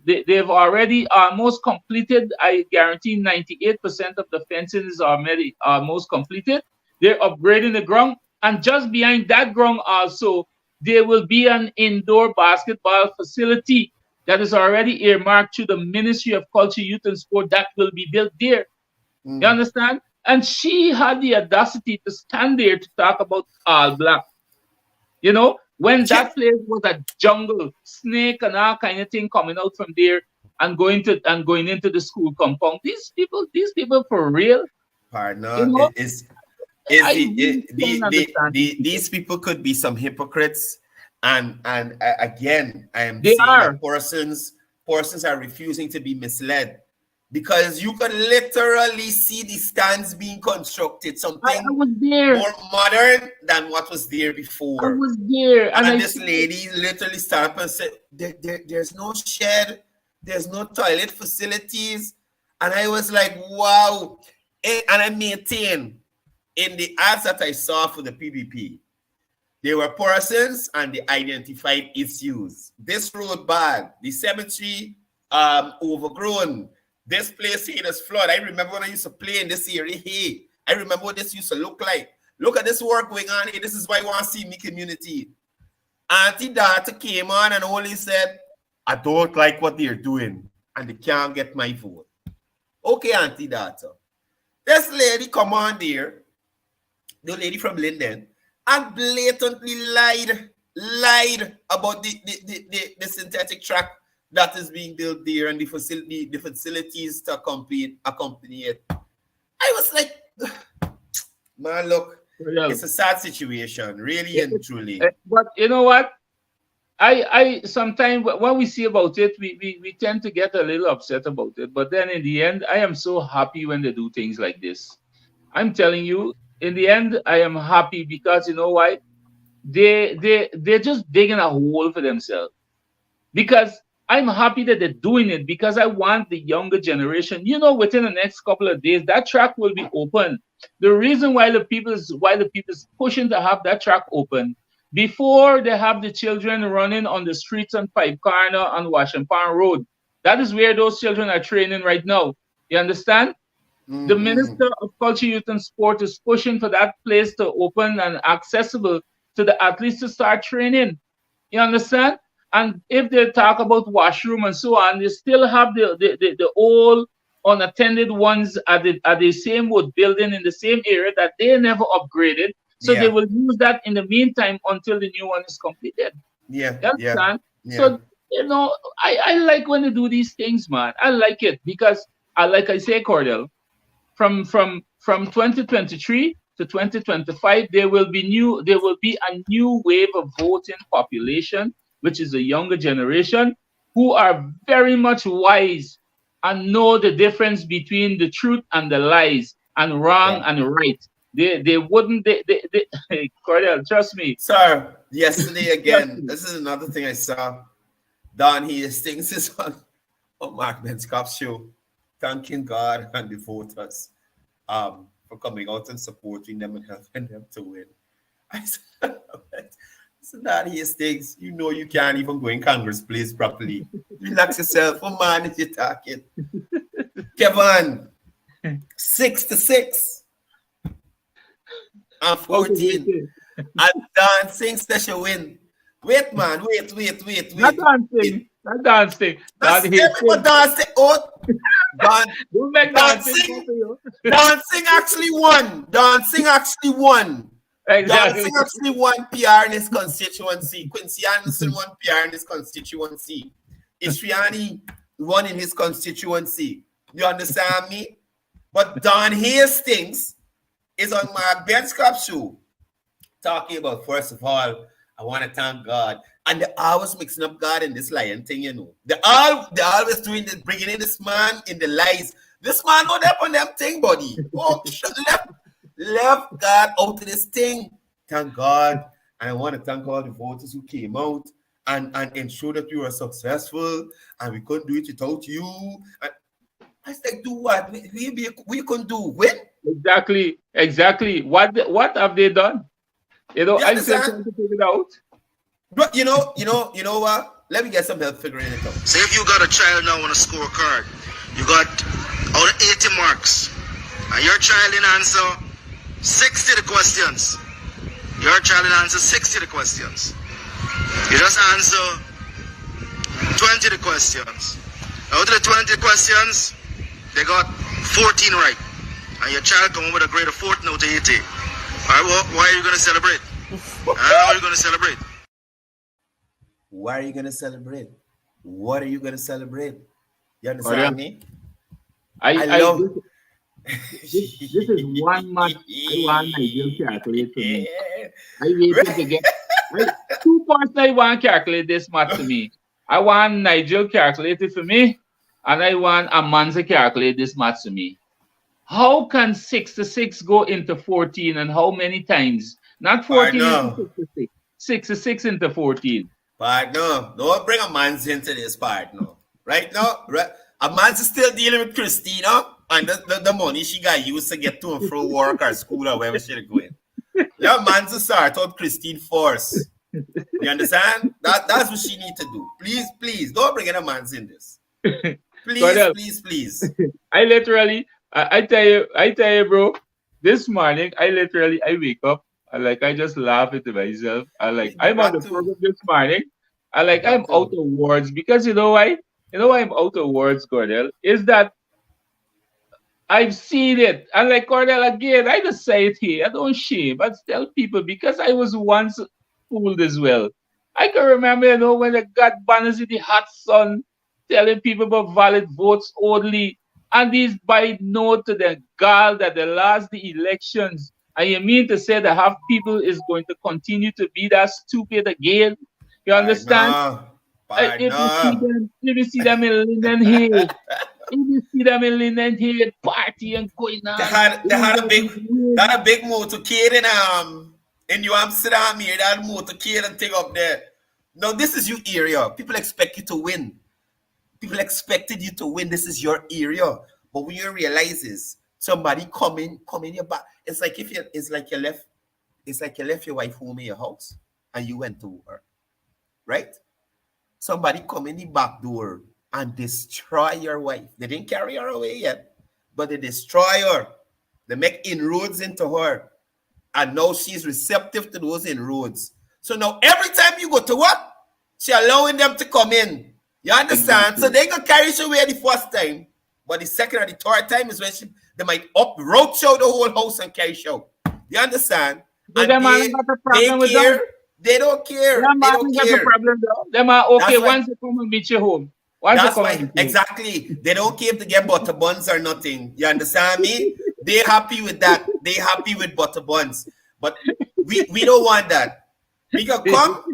they've already almost completed. I guarantee 98% of the fencing is already almost completed. They're upgrading the ground, and just behind that ground also, there will be an indoor basketball facility that is already earmarked to the Ministry of Culture, Youth and Sport that will be built there. You understand? And she had the audacity to stand there to talk about all black. You know, when that place was a jungle, snake and all kind of thing coming out from there and going into the school compound. These people for real. Partner, you know? These people could be some hypocrites, and again, I am saying that persons are refusing to be misled, because you can literally see the stands being constructed, something more modern than what was there before. I was there, and this lady literally stood up and said, "There's no shed, there's no toilet facilities," and I was like, "Wow!" And I maintain, in the ads that I saw for the PPP, there were persons and they identified issues. This road bad, the cemetery overgrown, this place here is flood. I remember when I used to play in this area here. I remember what this used to look like. Look at this work going on here. This is why you want to see me community. Auntie Data came on and only said, "I don't like what they're doing and they can't get my vote." Okay, Auntie Data. This lady come on there, the lady from Linden, and blatantly lied about the synthetic track that is being built there and the facilities to accompany it. I was like, man, look, it's a sad situation, really and truly. But you know what? I sometimes when we see about it, we tend to get a little upset about it. But then in the end, I am so happy when they do things like this. I'm telling you, in the end, I am happy because you know why? They're just digging a hole for themselves. Because I'm happy that they're doing it, because I want the younger generation. You know, within the next couple of days, that track will be open. The reason why the people is pushing to have that track open before they have the children running on the streets on Pipe Corner on Washington Road. That is where those children are training right now. You understand? The Minister of Culture, Youth and Sport is pushing for that place to open and accessible to the athletes to start training. You understand? And if they talk about washroom and so on, they still have the old unattended ones at the same wood building in the same area that they never upgraded. So they will use that in the meantime until the new one is completed. You understand? So, you know, I like when they do these things, man. I like it because, like I say, Courdel, from 2023 to 2025, there will be a new wave of voting population, which is the younger generation, who are very much wise and know the difference between the truth and the lies and wrong and right. They wouldn't Courdel, trust me. Sir, yesterday Trust again, me. this is another thing I saw. Don Hastings is on Mark Ben's show, thanking God and the voters for coming out and supporting them and helping them to win. I said, Don Hastings, you know you can't even go in Congress place properly. Relax yourself. What man is you talking? Kevon, 6-6. I'm 14. And Don Sings that should win. Wait, man. Wait. Not dancing. Not dancing. That's everyone dancing. Oh, Don't make dancing. Dancing actually won. Dancing actually won. Exactly. Dancing actually won PR in his constituency. Quincy Anderson won PR in his constituency. Ishriani won in his constituency. You understand me? But Don Hastings is on Mark Ben's show talking about, first of all, I want to thank God. And they're always mixing up God and this lion thing, you know. They're always doing this, bringing in this man in the lies. This man not up on them thing, buddy. Oh, left God out of this thing. Thank God. And I want to thank all the voters who came out and ensure that we were successful and we couldn't do it without you. And I said, do what? We couldn't do. Win? Exactly. What have they done? You know, I'm still trying to figure it out. But you know what? Let me get some help figuring it out. Say if you got a child now on a scorecard, you got out of 80 marks, and your child didn't answer 60 the questions. Your child didn't answer 60 the questions. You just answer 20 the questions. Out of the 20 questions, they got 14 right. And your child come with a grade of 14 out of 80. All right, well, why are you going to celebrate? How are you going to celebrate? Why are you going to celebrate? What are you going to celebrate? You understand me? I love this is one match I want Nigel calculate for me. I waited to get 2 points I want calculate this match to me. I want Nigel calculate it for me, and I want Amanza calculate this match to me. How can 6-6 go into 14 and how many times? Not 14 into 6 to 6 into 14. But no, don't bring a man's into this part, no. Right now, a man's still dealing with Christina and the money she got used to get to and from work or school or wherever she's going. Yeah, man's to start out Christine first. You understand? That's what she need to do. Please, don't bring a man's in this. Please. I tell you, bro, this morning, I wake up, I just laugh at myself. I'm on the program this morning. I'm out of words because you know why? You know why I'm out of words, Courdel? Is that I've seen it. And like Courdel again, I just say it here. I don't shame. I tell people because I was once fooled as well. I can remember, when I got banners in the hot sun telling people about valid votes only. And these by note to the girl that they lost the elections. And you mean to say that half people is going to continue to be that stupid again? You understand? If you see them in Linden Hill, party and going on. They had a big motorcade in New Amsterdam here. They had a motorcade and thing up there. Now this is your area. People expect you to win. People expected you to win. This is your area. But when you realize is somebody come in your back. It's like you left your wife home in your house and you went to her. Right? Somebody come in the back door and destroy your wife. They didn't carry her away yet, but they destroy her. They make inroads into her. And now she's receptive to those inroads. So now every time you go to work, she's allowing them to come in. You understand? Exactly. So they gonna carry you away the first time, but the second or the third time is when they might roach out the whole house and carry you out. You understand? But and they don't care. Them they don't care. Problem, them are okay once they come and meet you home. Exactly. They don't care if they get butter buns or nothing. You understand me? They happy with that. They happy with butter buns. But we don't want that. We can come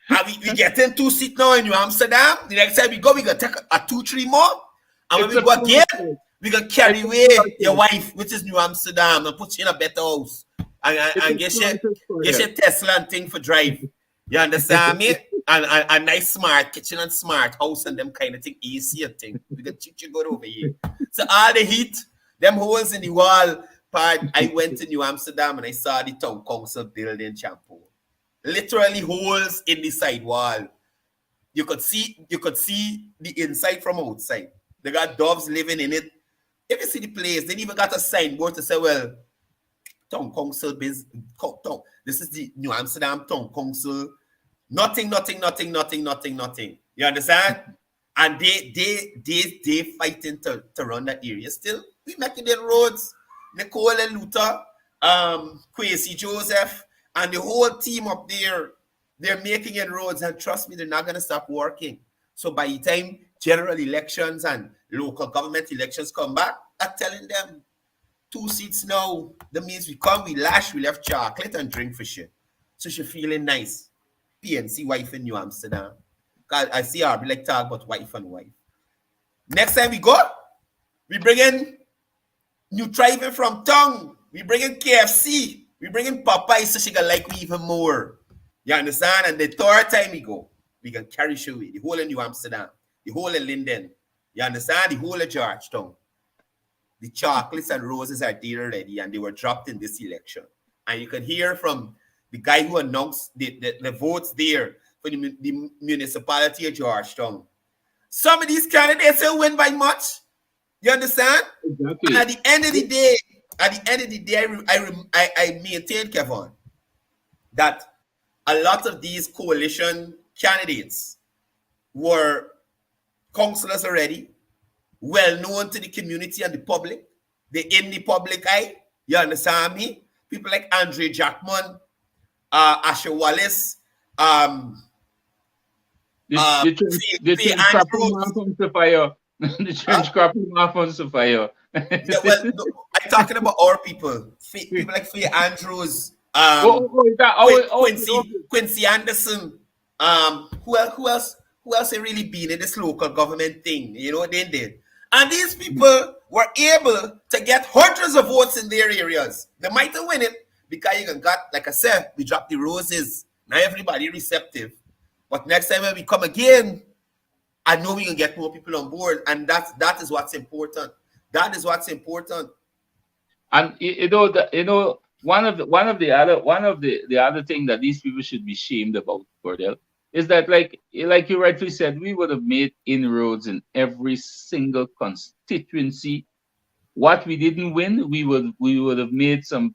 and we get in 2 seats now in New Amsterdam. The next time we go, we can take a 2-3 more. And when It's we a go again, process. we can carry It's a away process. your wife, which is New Amsterdam, and put you in a better house. And It's a get process for your them. Tesla and thing for drive. You understand me? And a nice smart kitchen and smart house and them kind of thing, AC and thing. We can teach you good over here. So all the heat, them holes in the wall part, I went to New Amsterdam and I saw the town council building shampoo. Literally holes in the side wall. You could see the inside from outside. They got doves living in it. If you see the place, they even got a signboard to say, well, town council this is the New Amsterdam town council. Nothing. You understand? And they fighting to run that area. Still, we making their roads. Nicole and Luther, Quasi Joseph, and the whole team up there, they're making it roads, and trust me, they're not gonna stop working. So by the time general elections and local government elections come back, I'm telling them 2 seats now. That means we come, we lash, we left chocolate and drink for shit. So she feeling nice. PNC wife in New Amsterdam. I see her be like talk about wife and wife. Next time we go, we bring in new driving from town. We bring in KFC. We bring in Popeye so she can like me even more. You understand? And the third time we go, we can carry show the whole of New Amsterdam, the whole of Linden. You understand? The whole of Georgetown. The chocolates and roses are there already, and they were dropped in this election. And you can hear from the guy who announced the votes there for the municipality of Georgetown. Some of these candidates will win by much. You understand? Exactly. And at the end of the day, I maintain, Kevon, that a lot of these coalition candidates were councillors already, well known to the community and the public. They're in the public eye. You understand me? People like Andre Jackman, Asher Wallace, the trench cropping man from Sophia. The trench cropping man from Sophia. Yeah, well, no, I'm talking about our people. People like Faye Andrews, Quincy Anderson. Who else had really been in this local government thing? You know what they did? And these people were able to get hundreds of votes in their areas. They might have won it because you got, like I said, we dropped the roses. Now everybody receptive. But next time when we come again, I know we can get more people on board, and that is what's important. That is what's important. And one of the other thing that these people should be shamed about, Courdel, is that like you rightly said, we would have made inroads in every single constituency. What we didn't win, we would have made some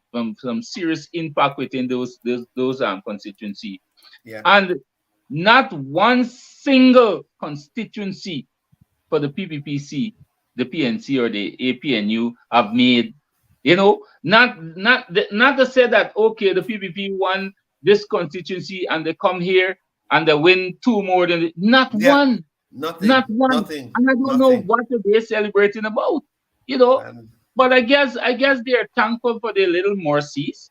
serious impact within those constituency. Yeah. And not one single constituency for the PPPC, the PNC or the APNU have made. Not to say that okay, the PPP won this constituency and they come here and they win 2 more than one. Nothing. Not one. Nothing. And I don't know what they're celebrating about. But I guess they're thankful for their little mercies.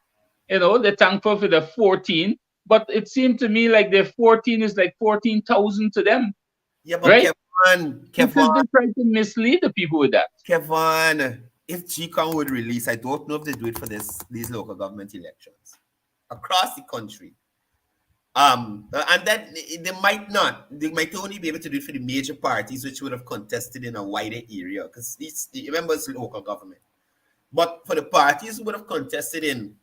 They're thankful for the 14. But it seemed to me like the 14 is like 14,000 to them. Yeah, but right? Kevon, They try to mislead the people with that. Kevon, if GCON would release, I don't know if they do it for these local government elections across the country. And then they might not. They might only be able to do it for the major parties, which would have contested in a wider area, because remember it's local government. But for the parties who would have contested in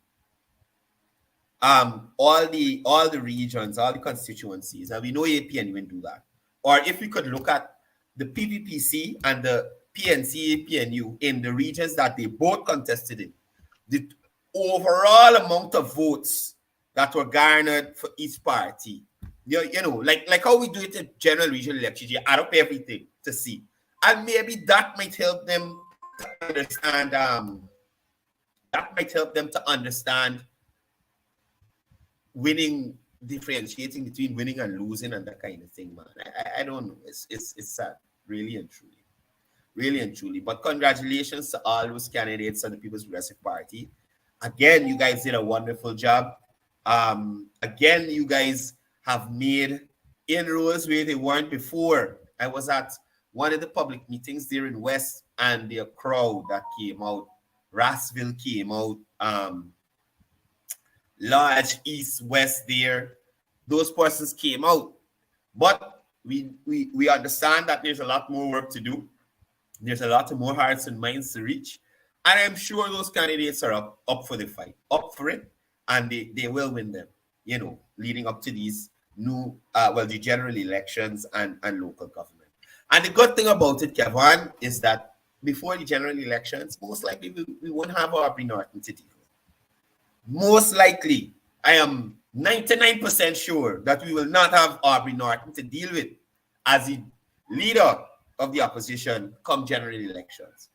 all the regions, all the constituencies, and we know APN wouldn't do that. Or if we could look at the PPPC and the PNC APNU in the regions that they both contested in, the overall amount of votes that were garnered for each party, like how we do it in general regional elections, you add up everything to see, and maybe that might help them to understand. Winning, differentiating between winning and losing and that kind of thing, man. I don't know. It's sad, really and truly. really and truly. But congratulations to all those candidates on the People's Progressive Party. Again, you guys did a wonderful job. Again, you guys have made inroads where they weren't before. I was at one of the public meetings there in West, and the crowd that came out, Rossville came out, large East, West there. Those persons came out. But we understand that there's a lot more work to do. There's a lot more hearts and minds to reach. And I'm sure those candidates are up for the fight, up for it, and they will win them, leading up to these new, the general elections and local government. And the good thing about it, Kevon, is that before the general elections, most likely we won't have Aubrey Norton to deal with. Most likely, I am 99% sure that we will not have Aubrey Norton to deal with as the leader of the opposition come general elections.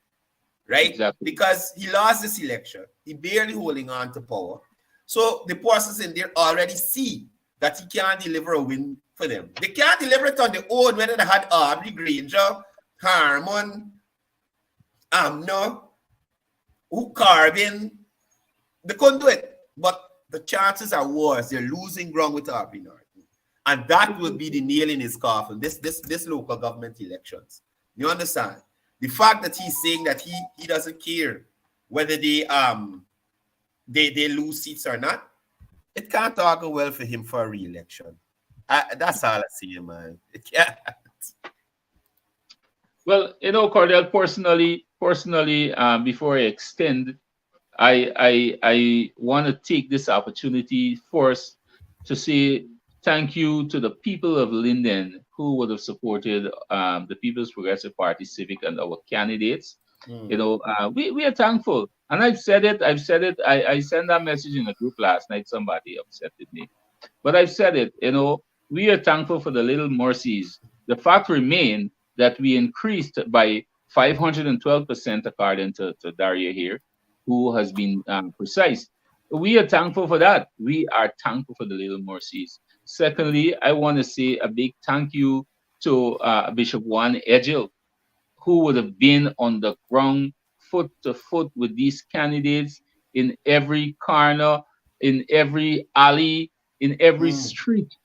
Right? Exactly. Because he lost this election. He barely holding on to power. So the persons in there already see that he can't deliver a win for them. They can't deliver it on their own, whether they had Aubrey Granger, Harmon, who Carbin. They couldn't do it. But the chances are worse. They're losing ground with Aubrey Norton. And that will be the nail in his coffin, this local government elections. You understand? The fact that he's saying that he doesn't care whether they lose seats or not, it can't all go well for him for a re-election. That's all I see, man. It can't. Well, Courdel, personally, before I extend, I want to take this opportunity first to say thank you to the people of Linden who would have supported the People's Progressive Party Civic and our candidates. We are thankful. And I've said it. I sent that message in a group last night. Somebody upset with me. But I've said it. We are thankful for the little mercies. The fact remains that we increased by 512% according to Daria here, who has been precise. We are thankful for that. We are thankful for the little mercies. Secondly, I want to say a big thank you to Bishop Juan Edgel, who would have been on the ground, foot to foot with these candidates in every corner, in every alley, in every street.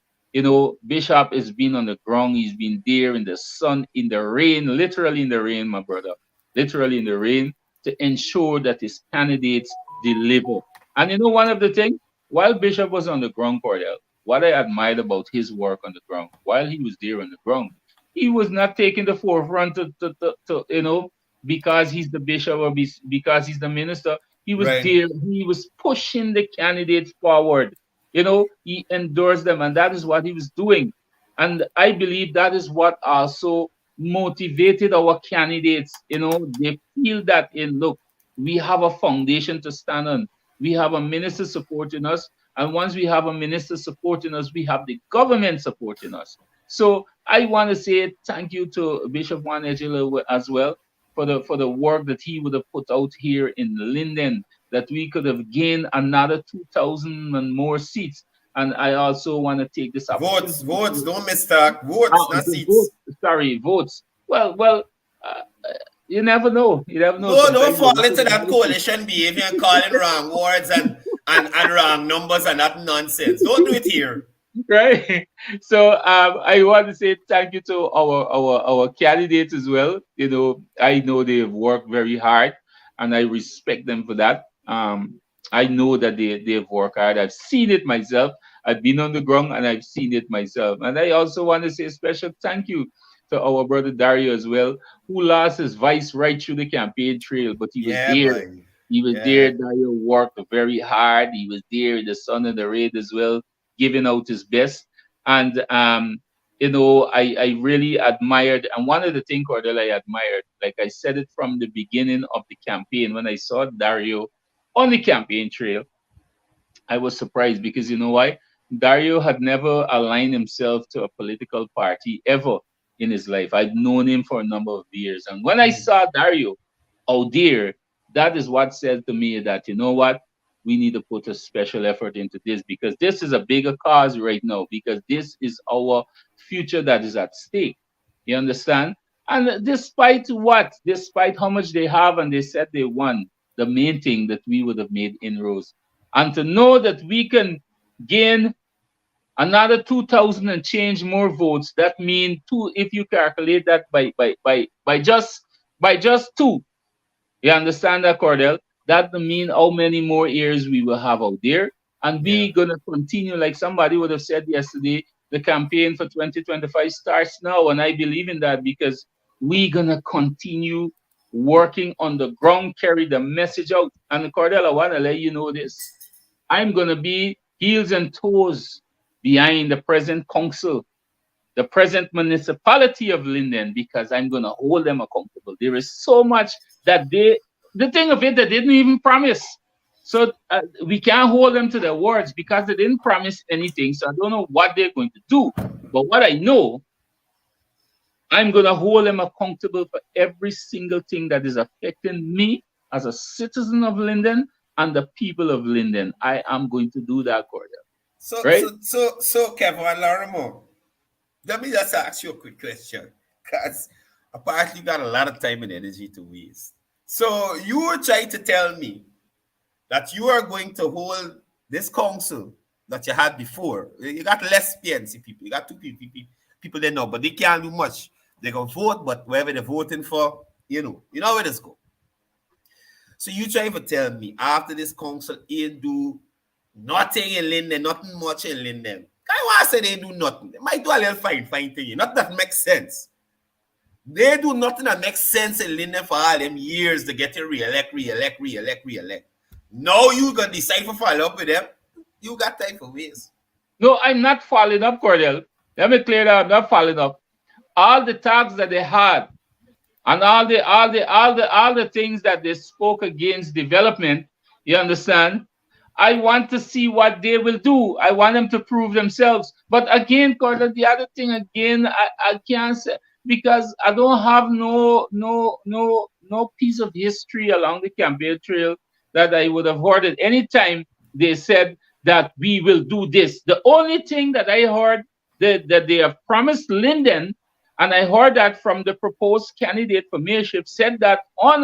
Bishop has been on the ground. He's been there in the sun, in the rain, literally in the rain, my brother, literally in the rain, to ensure that his candidates deliver. And one of the things, while Bishop was on the ground, Courdel, what I admired about his work on the ground, while he was there on the ground, he was not taking the forefront to because he's the bishop or because he's the minister. He was there. He was pushing the candidates forward. He endorsed them, and that is what he was doing. And I believe that is what also motivated our candidates. They feel that, look, we have a foundation to stand on. We have a minister supporting us. And once we have a minister supporting us, we have the government supporting us. So I want to say thank you to Bishop Juan Edgel as well for the work that he would have put out here in Linden, that we could have gained another 2,000 and more seats. And I also want to take this opportunity. Votes, don't miss that. Votes, not seats. Votes. Well, you never know. No, don't fall into that coalition behavior and calling wrong words and wrong numbers and that nonsense. Don't do it here. Right. So I want to say thank you to our candidates as well. I know they've worked very hard, and I respect them for that. I know that they've worked hard. I've seen it myself. I've been on the ground and I've seen it myself. And I also want to say a special thank you to our brother Dario as well, who lost his voice right through the campaign trail, but he was there. Boy. He was there. Dario worked very hard. He was there in the sun and the rain as well, giving out his best. And I really admired, and one of the things, Courdel, I admired, like I said it from the beginning of the campaign, when I saw Dario on the campaign trail, I was surprised because you know why? Dario had never aligned himself to a political party ever in his life. I've known him for a number of years. And when I saw Dario out there, that is what said to me that, you know what? We need to put a special effort into this, because this is a bigger cause right now, because this is our future that is at stake. You understand? And despite what, despite how much they have and they said they won, the main thing that we would have made inroads. And to know that we can gain another 2,000 and change more votes, that means two, if you calculate that by just two, you understand that, Cordell? That mean how many more years we will have out there. And Yeah. we gonna continue, like somebody would have said yesterday, the campaign for 2025 starts now. And I believe in that because we gonna continue working on the ground, carry the message out. And Cordell, I wanna let you know this. I'm gonna be heels and toes behind the present council, the present municipality of Linden, because I'm going to hold them accountable. There is so much that the thing of it, they didn't even promise. So we can't hold them to their words because they didn't promise anything. So I don't know what they're going to do. But what I know, I'm going to hold them accountable for every single thing that is affecting me as a citizen of Linden and the people of Linden. I am going to do that, Courdel. So, Right? Kevon Lorrimer, let me just ask you a quick question, because apparently you got a lot of time and energy to waste. So you were trying to tell me that you are going to hold this council that you had before. You got less PNC people. You got two people there now, but they can't do much. They can vote, but wherever they're voting for, you know where this go. So you trying to tell me after this council, ain't do nothing in Linden, nothing much in Linden. I want to say they do nothing. They might do a little fine thing. Not that makes sense. They do nothing that makes sense in Linden for all them years to get to re-elect. Now you gonna decide to follow up with them. You got time for waste. No, I'm not following up, Cordell. Let me clear that I'm not following up. All the talks that they had and all the things that they spoke against development, you understand? I want to see what they will do. I want them to prove themselves. But again, Cordell, the other thing again, I can't say because I don't have no piece of history along the campaign trail that I would have heard at any time they said that we will do this. The only thing that I heard that they have promised Linden, and I heard that from the proposed candidate for mayorship, said that on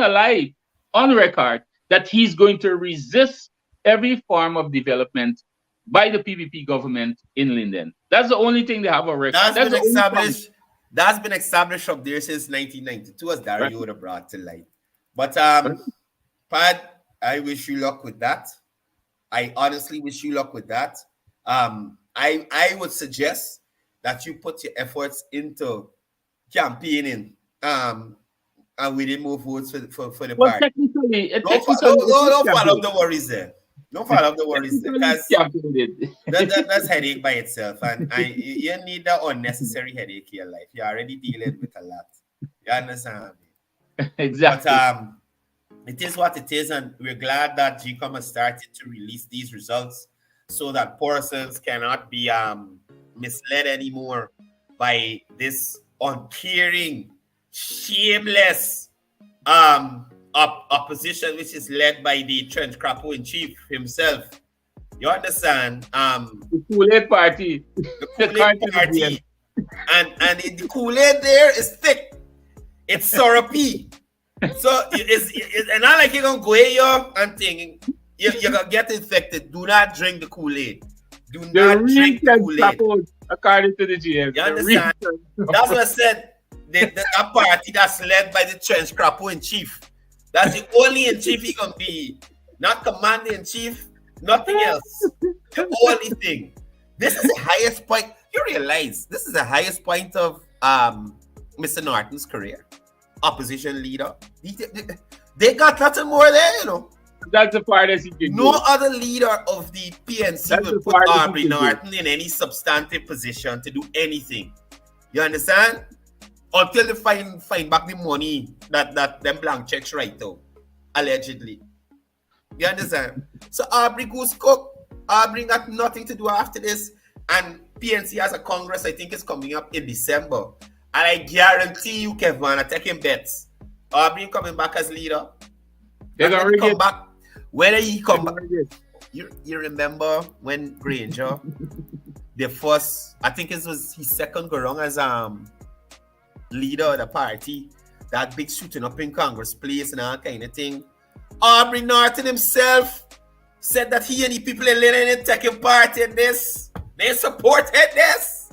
record, that he's going to resist every form of development by the PPP government in Linden. That's the only thing they have on record. That's been established. That's been established up there since 1992, as Dario would have brought to light. But Pad, I wish you luck with that. I honestly wish you luck with that. I would suggest that you put your efforts into campaigning. And we didn't move votes for the Well, party. technically, Don't follow up the worries there. Don't follow up the worries there, because that's headache by itself, and you need that unnecessary headache in your life. You're already dealing with a lot. You understand me? Exactly. But it is what it is, and we're glad that GCOM has started to release these results so that persons cannot be misled anymore by this uncaring, shameless opposition, which is led by the trench crapper in chief himself. You understand? The Kool-Aid party. The Kool-Aid party. And the Kool-Aid there is thick. It's syrupy. So it's not like you're gonna go here and thinking you're gonna get infected. Do not drink the Kool-Aid. Do not drink the Kool-Aid. According to the GM. You understand? That's what I said. That party that's led by the trench crapper in chief. That's the only in chief he can be. Not commander in chief, nothing else. The only thing. This is the highest point. You realize this is the highest point of Mr. Norton's career. Opposition leader. They got nothing more there, That's the part that he can No do. other leader of the PNC will put Aubrey Norton in any substantive position to do anything. You understand? Until they find back the money that them blank checks right out, allegedly. You understand? So Aubrey goes cook. Aubrey got nothing to do after this. And PNC has a Congress, I think it's coming up in December. And I guarantee you, Kevon, I'm taking bets. Aubrey coming back as leader. They're gonna come back. Whether he come back. it. You remember when Granger, the first, I think it was his second go wrong as leader of the party, that big shooting up in Congress Place and all kind of thing. Aubrey Norton himself said that he and the people in Lenin taking part in this. They supported this.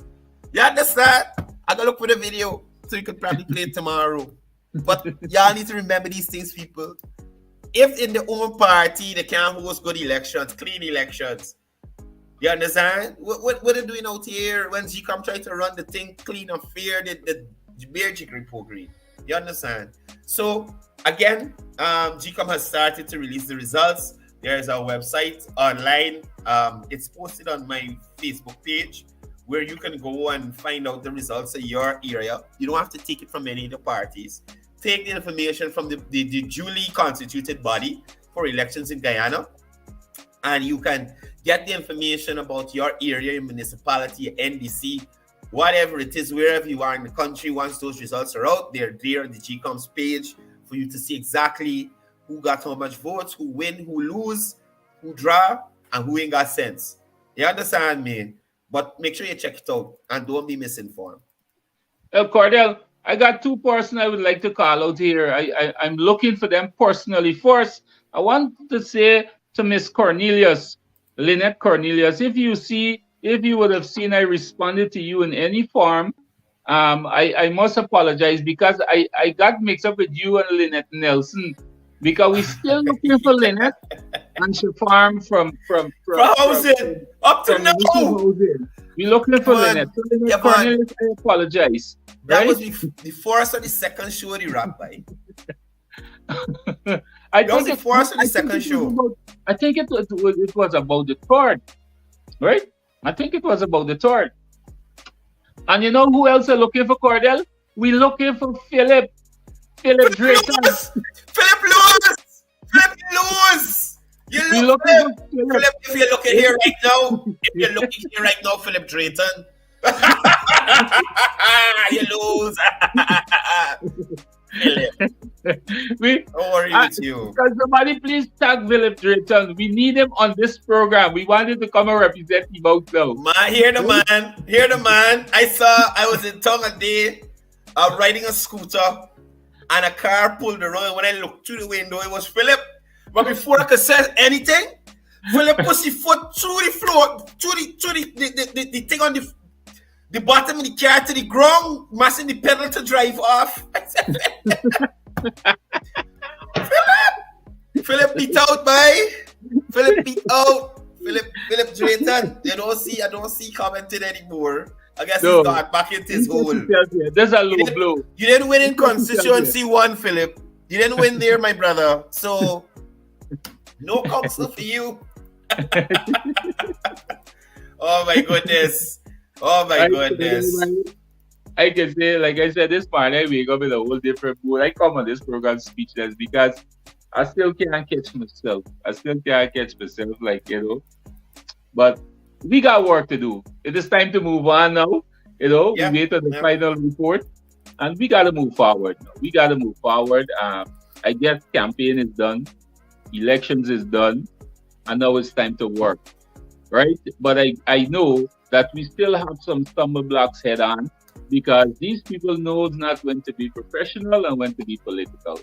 You understand? I gotta look for the video so you could probably play it tomorrow. But y'all need to remember these things, people. If in the own party they can't host good elections, clean elections, you understand? What are they doing out here when GCOM try to run the thing clean and fair, the bear jiggery program? You understand? So again, GCOM has started to release the results. There is a website online. It's posted on my Facebook page where you can go and find out the results of your area. You don't have to take it from any of the parties. Take the information from the duly constituted body for elections in Guyana, and you can get the information about your area, your municipality, your NDC, whatever it is, wherever you are in the country. Once those results are out, they're there on the GCOM's page for you to see exactly who got how much votes, who win, who lose, who draw, and who ain't got sense. You understand me? But make sure you check it out and don't be misinformed. Courdel, I got two persons I would like to call out here. I'm looking for them personally. First, I want to say to Miss Cornelius, Lynette Cornelius, if you would have seen I responded to you in any form, I must apologize because I got mixed up with you and Lynette Nelson because we're still looking for Lynette and she farm from housing up to now. We're looking for Lynette. So Lynette Cornelius, I apologize. That right? was the first or the second show the rap by. That was the first or the second show. I think it was about the third, right? I think it was about the third. And you know who else are looking for, Courdel? We're looking for Philip Drayton. Philip Lewis! You look Philip, if you're looking here right now, Philip Drayton. You lose. Don't worry with you. Somebody please tag Philip Drayton. We need him on this program. We wanted to come and represent him out now. Man, hear the man. I was in town a day, riding a scooter, and a car pulled around. When I looked through the window, it was Philip. But before I could say anything, Philip pushed his foot through the floor, through the thing on the bottom of the car to the ground, mashing the pedal to drive off. I said, Philip beat out, boy. Philip beat out. Philip Drayton. I don't see commenting anymore. I guess he got back into his hole. There's a low blow. You didn't win in constituency 1, Philip. You didn't win there, my brother. So, no counsel for you. Oh my goodness. I can say, like I said, this part I wake up in a whole different mood. I come on this program speechless because I still can't catch myself. But we got work to do. It is time to move on now. We wait on the final report, and we got to move forward. I guess campaign is done, elections is done, and now it's time to work, right? But I know that we still have some stumble blocks head on because these people know not when to be professional and when to be political.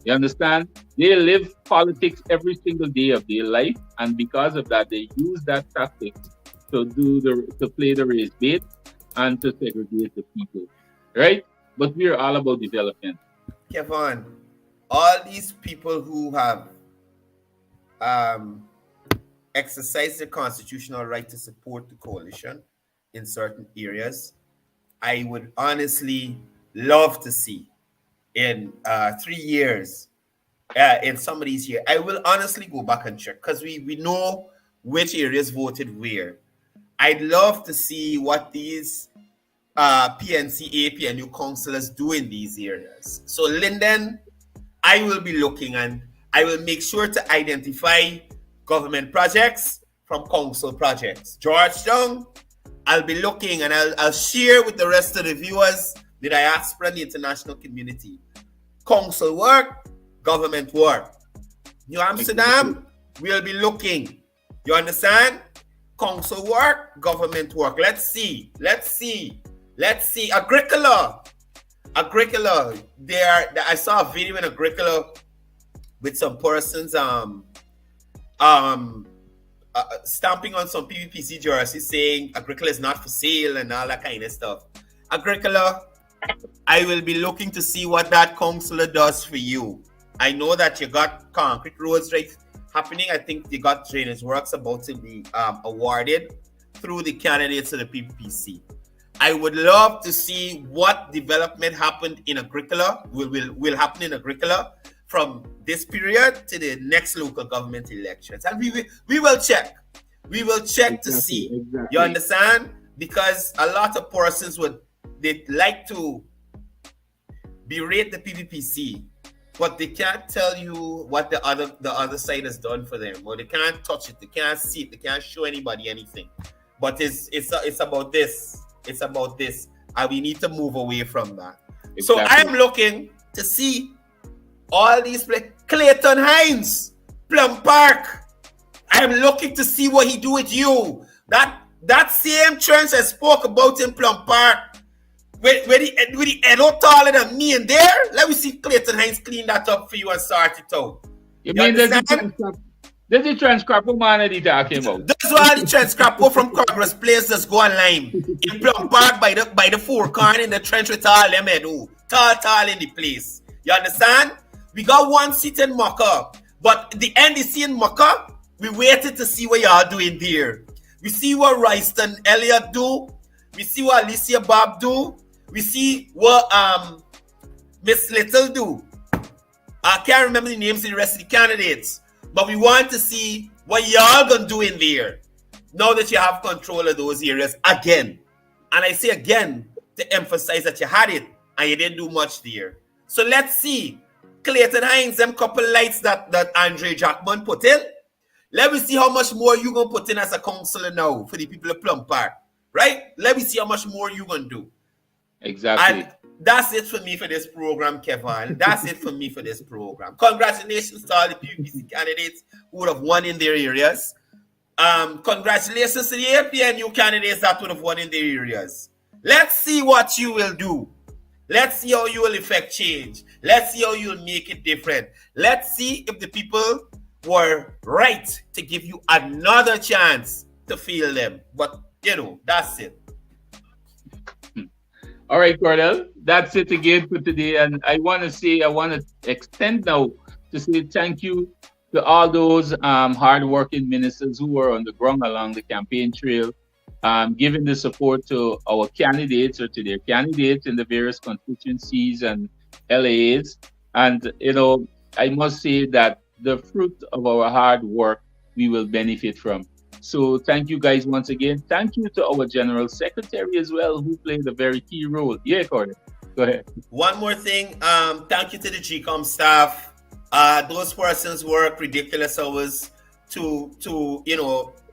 You understand? They live politics every single day of their life, and because of that, they use that tactic to play the race bait and to segregate the people, right? But we're all about development. Kevon, all these people who have exercised their constitutional right to support the coalition in certain areas, I would honestly love to see in 3 years, in some of these here. I will honestly go back and check because we know which areas voted where. I'd love to see what these PNC, APNU councillors do in these areas. So Linden, I will be looking and I will make sure to identify government projects from council projects. Georgetown, I'll be looking and I'll share with the rest of the viewers, the diaspora and the international community. Council work, government work. New Amsterdam, we'll be looking. You understand? Council work, government work. Let's see. Agricola. Agricola, I saw a video in Agricola with some persons um stamping on some PVPC jerseys saying Agricola is not for sale and all that kind of stuff. Agricola, I will be looking to see what that councillor does for you. I know that you got concrete roads right happening. I think you got drainage works about to be awarded through the candidates of the PPPC. I would love to see what development happened in Agricola, will happen in Agricola from this period to the next local government elections. And we will check. We will check to see. Exactly. You understand? Because a lot of persons they like to berate the PPPC, but they can't tell you what the other side has done for them, or they can't touch it, they can't see it, they can't show anybody anything. But it's about this. It's about this, and we need to move away from that. Exactly. So I'm looking to see all these places. Clayton Hines, Plum Park. I'm looking to see what he do with you. That same trench I spoke about in Plum Park, with the head out taller than me in there. Let me see Clayton Hines clean that up for you and sort it out. You mean there's the transcriber man that he's talking about? That's why the transcriber from Congress Place just go online in Plum Park by the four corner in the trench with all them head tall in the place. You understand? We got one seat in Mucka, but the NDC in Mucka, we waited to see what y'all doing there. We see what Royston Elliott do. We see what Alicia Bob do. We see what Miss Little do. I can't remember the names of the rest of the candidates, but we want to see what y'all gonna do in there now that you have control of those areas again. And I say again to emphasize that you had it and you didn't do much there. So let's see. Clayton Hines, them couple lights that Andre Jackman put in. Let me see how much more you gonna put in as a councillor now for the people of Plum Park. Right? Let me see how much more you gonna do. Exactly. And that's it for me for this program, Kevon. That's it for me for this program. Congratulations to all the PPC candidates who would have won in their areas. Congratulations to the APNU candidates that would have won in their areas. Let's see what you will do. Let's see how you will effect change. Let's see how you'll make it different. Let's see if the people were right to give you another chance to feel them. But, that's it. All right, Courdel, that's it again for today. And I want to extend now to say thank you to all those hardworking ministers who were on the ground along the campaign trail, giving the support to our candidates or to their candidates in the various constituencies and LAs. And, I must say that the fruit of our hard work we will benefit from. So thank you guys once again. Thank you to our General Secretary as well, who played a very key role. Yeah, Courdel, go ahead. One more thing. Thank you to the GCOM staff. Those persons work ridiculous hours to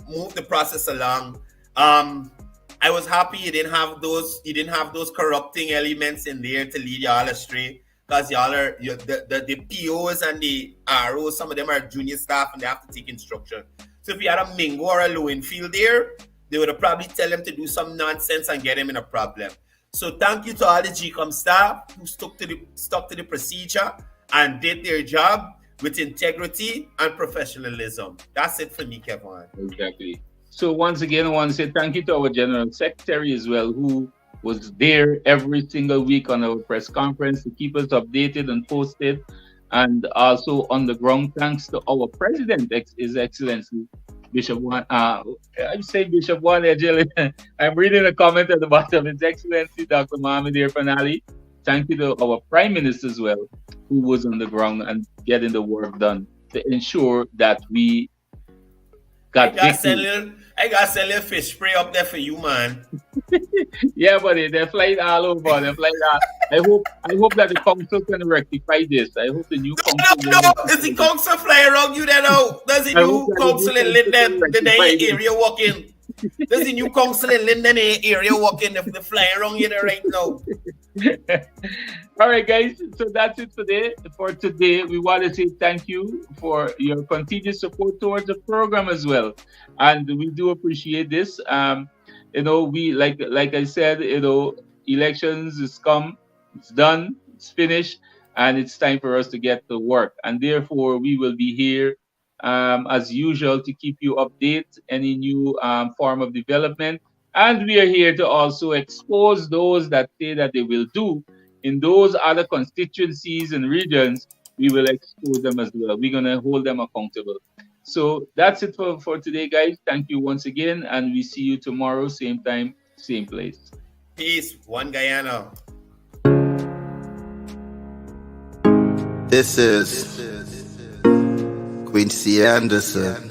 move the process along. I was happy you didn't have those corrupting elements in there to lead y'all astray. Because y'all are the POs and the ROs, some of them are junior staff and they have to take instruction. So if you had a Mingo or a Lowenfield there, they would have probably tell them to do some nonsense and get them in a problem. So thank you to all the GCOM staff who stuck to the procedure and did their job with integrity and professionalism. That's it for me, Kevon. Exactly. So once again, I want to say thank you to our General Secretary as well, who was there every single week on our press conference to keep us updated and posted. And also on the ground, thanks to our president, His Excellency Bishop One. I say Bishop One Ejele. I'm reading a comment at the bottom. His Excellency Dr. Mohamed Irfan. Thank you to our Prime Minister as well, who was on the ground and getting the work done to ensure that we got victory. I got to sell a fish spray up there for you, man. Yeah, buddy, they're flying all over. They're flying all. I hope that the council can rectify this. I hope the new council. No. Is the council flying around you there now? Does the new council in Linden, the area walking? Does the new council in Linden area walking? If they're flying around you there right now. All right, guys. So that's it for today. We want to say thank you for your continued support towards the program as well, and we do appreciate this. We like I said, elections is come. It's done, it's finished, and it's time for us to get to work. And therefore, we will be here as usual to keep you updated any new form of development. And we are here to also expose those that say that they will do in those other constituencies and regions. We will expose them as well. We're going to hold them accountable. So that's it for today, guys. Thank you once again, and we see you tomorrow, same time, same place. Peace. One Guyana. This is Quincy Anderson.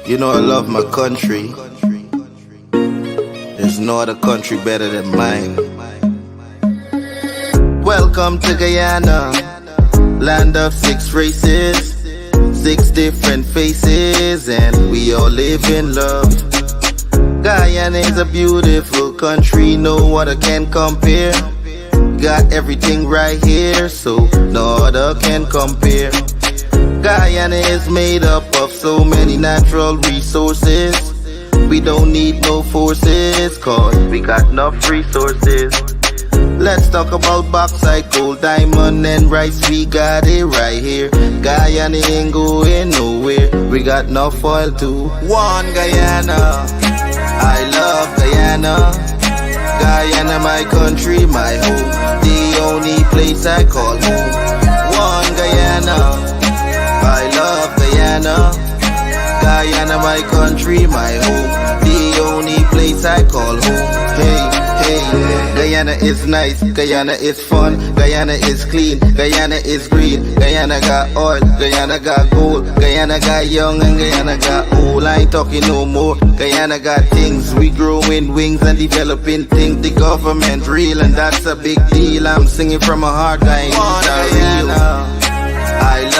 You know I love my country. There's no other country better than mine. Welcome to Guyana, land of 6 races, 6 different faces, and we all live in love. Guyana is a beautiful country, no other can compare. Got everything right here, so no other can compare. Guyana is made up of so many natural resources. We don't need no forces, cause we got enough resources. Let's talk about bauxite, gold, diamond, and rice. We got it right here. Guyana ain't going nowhere. We got enough oil too. One Guyana, I love Guyana. Guyana, my country, my home. The only place I call home. One Guyana, I love Guyana. Guyana, my country, my home. The only place I call home. Hey, hey, Guyana is nice, Guyana is fun, Guyana is clean, Guyana is green, Guyana got oil, Guyana got gold, Guyana got young and Guyana got old. I ain't talking no more. Guyana got things, we growing wings and developing things. The government real and that's a big deal. I'm singing from my heart, Guyana. I love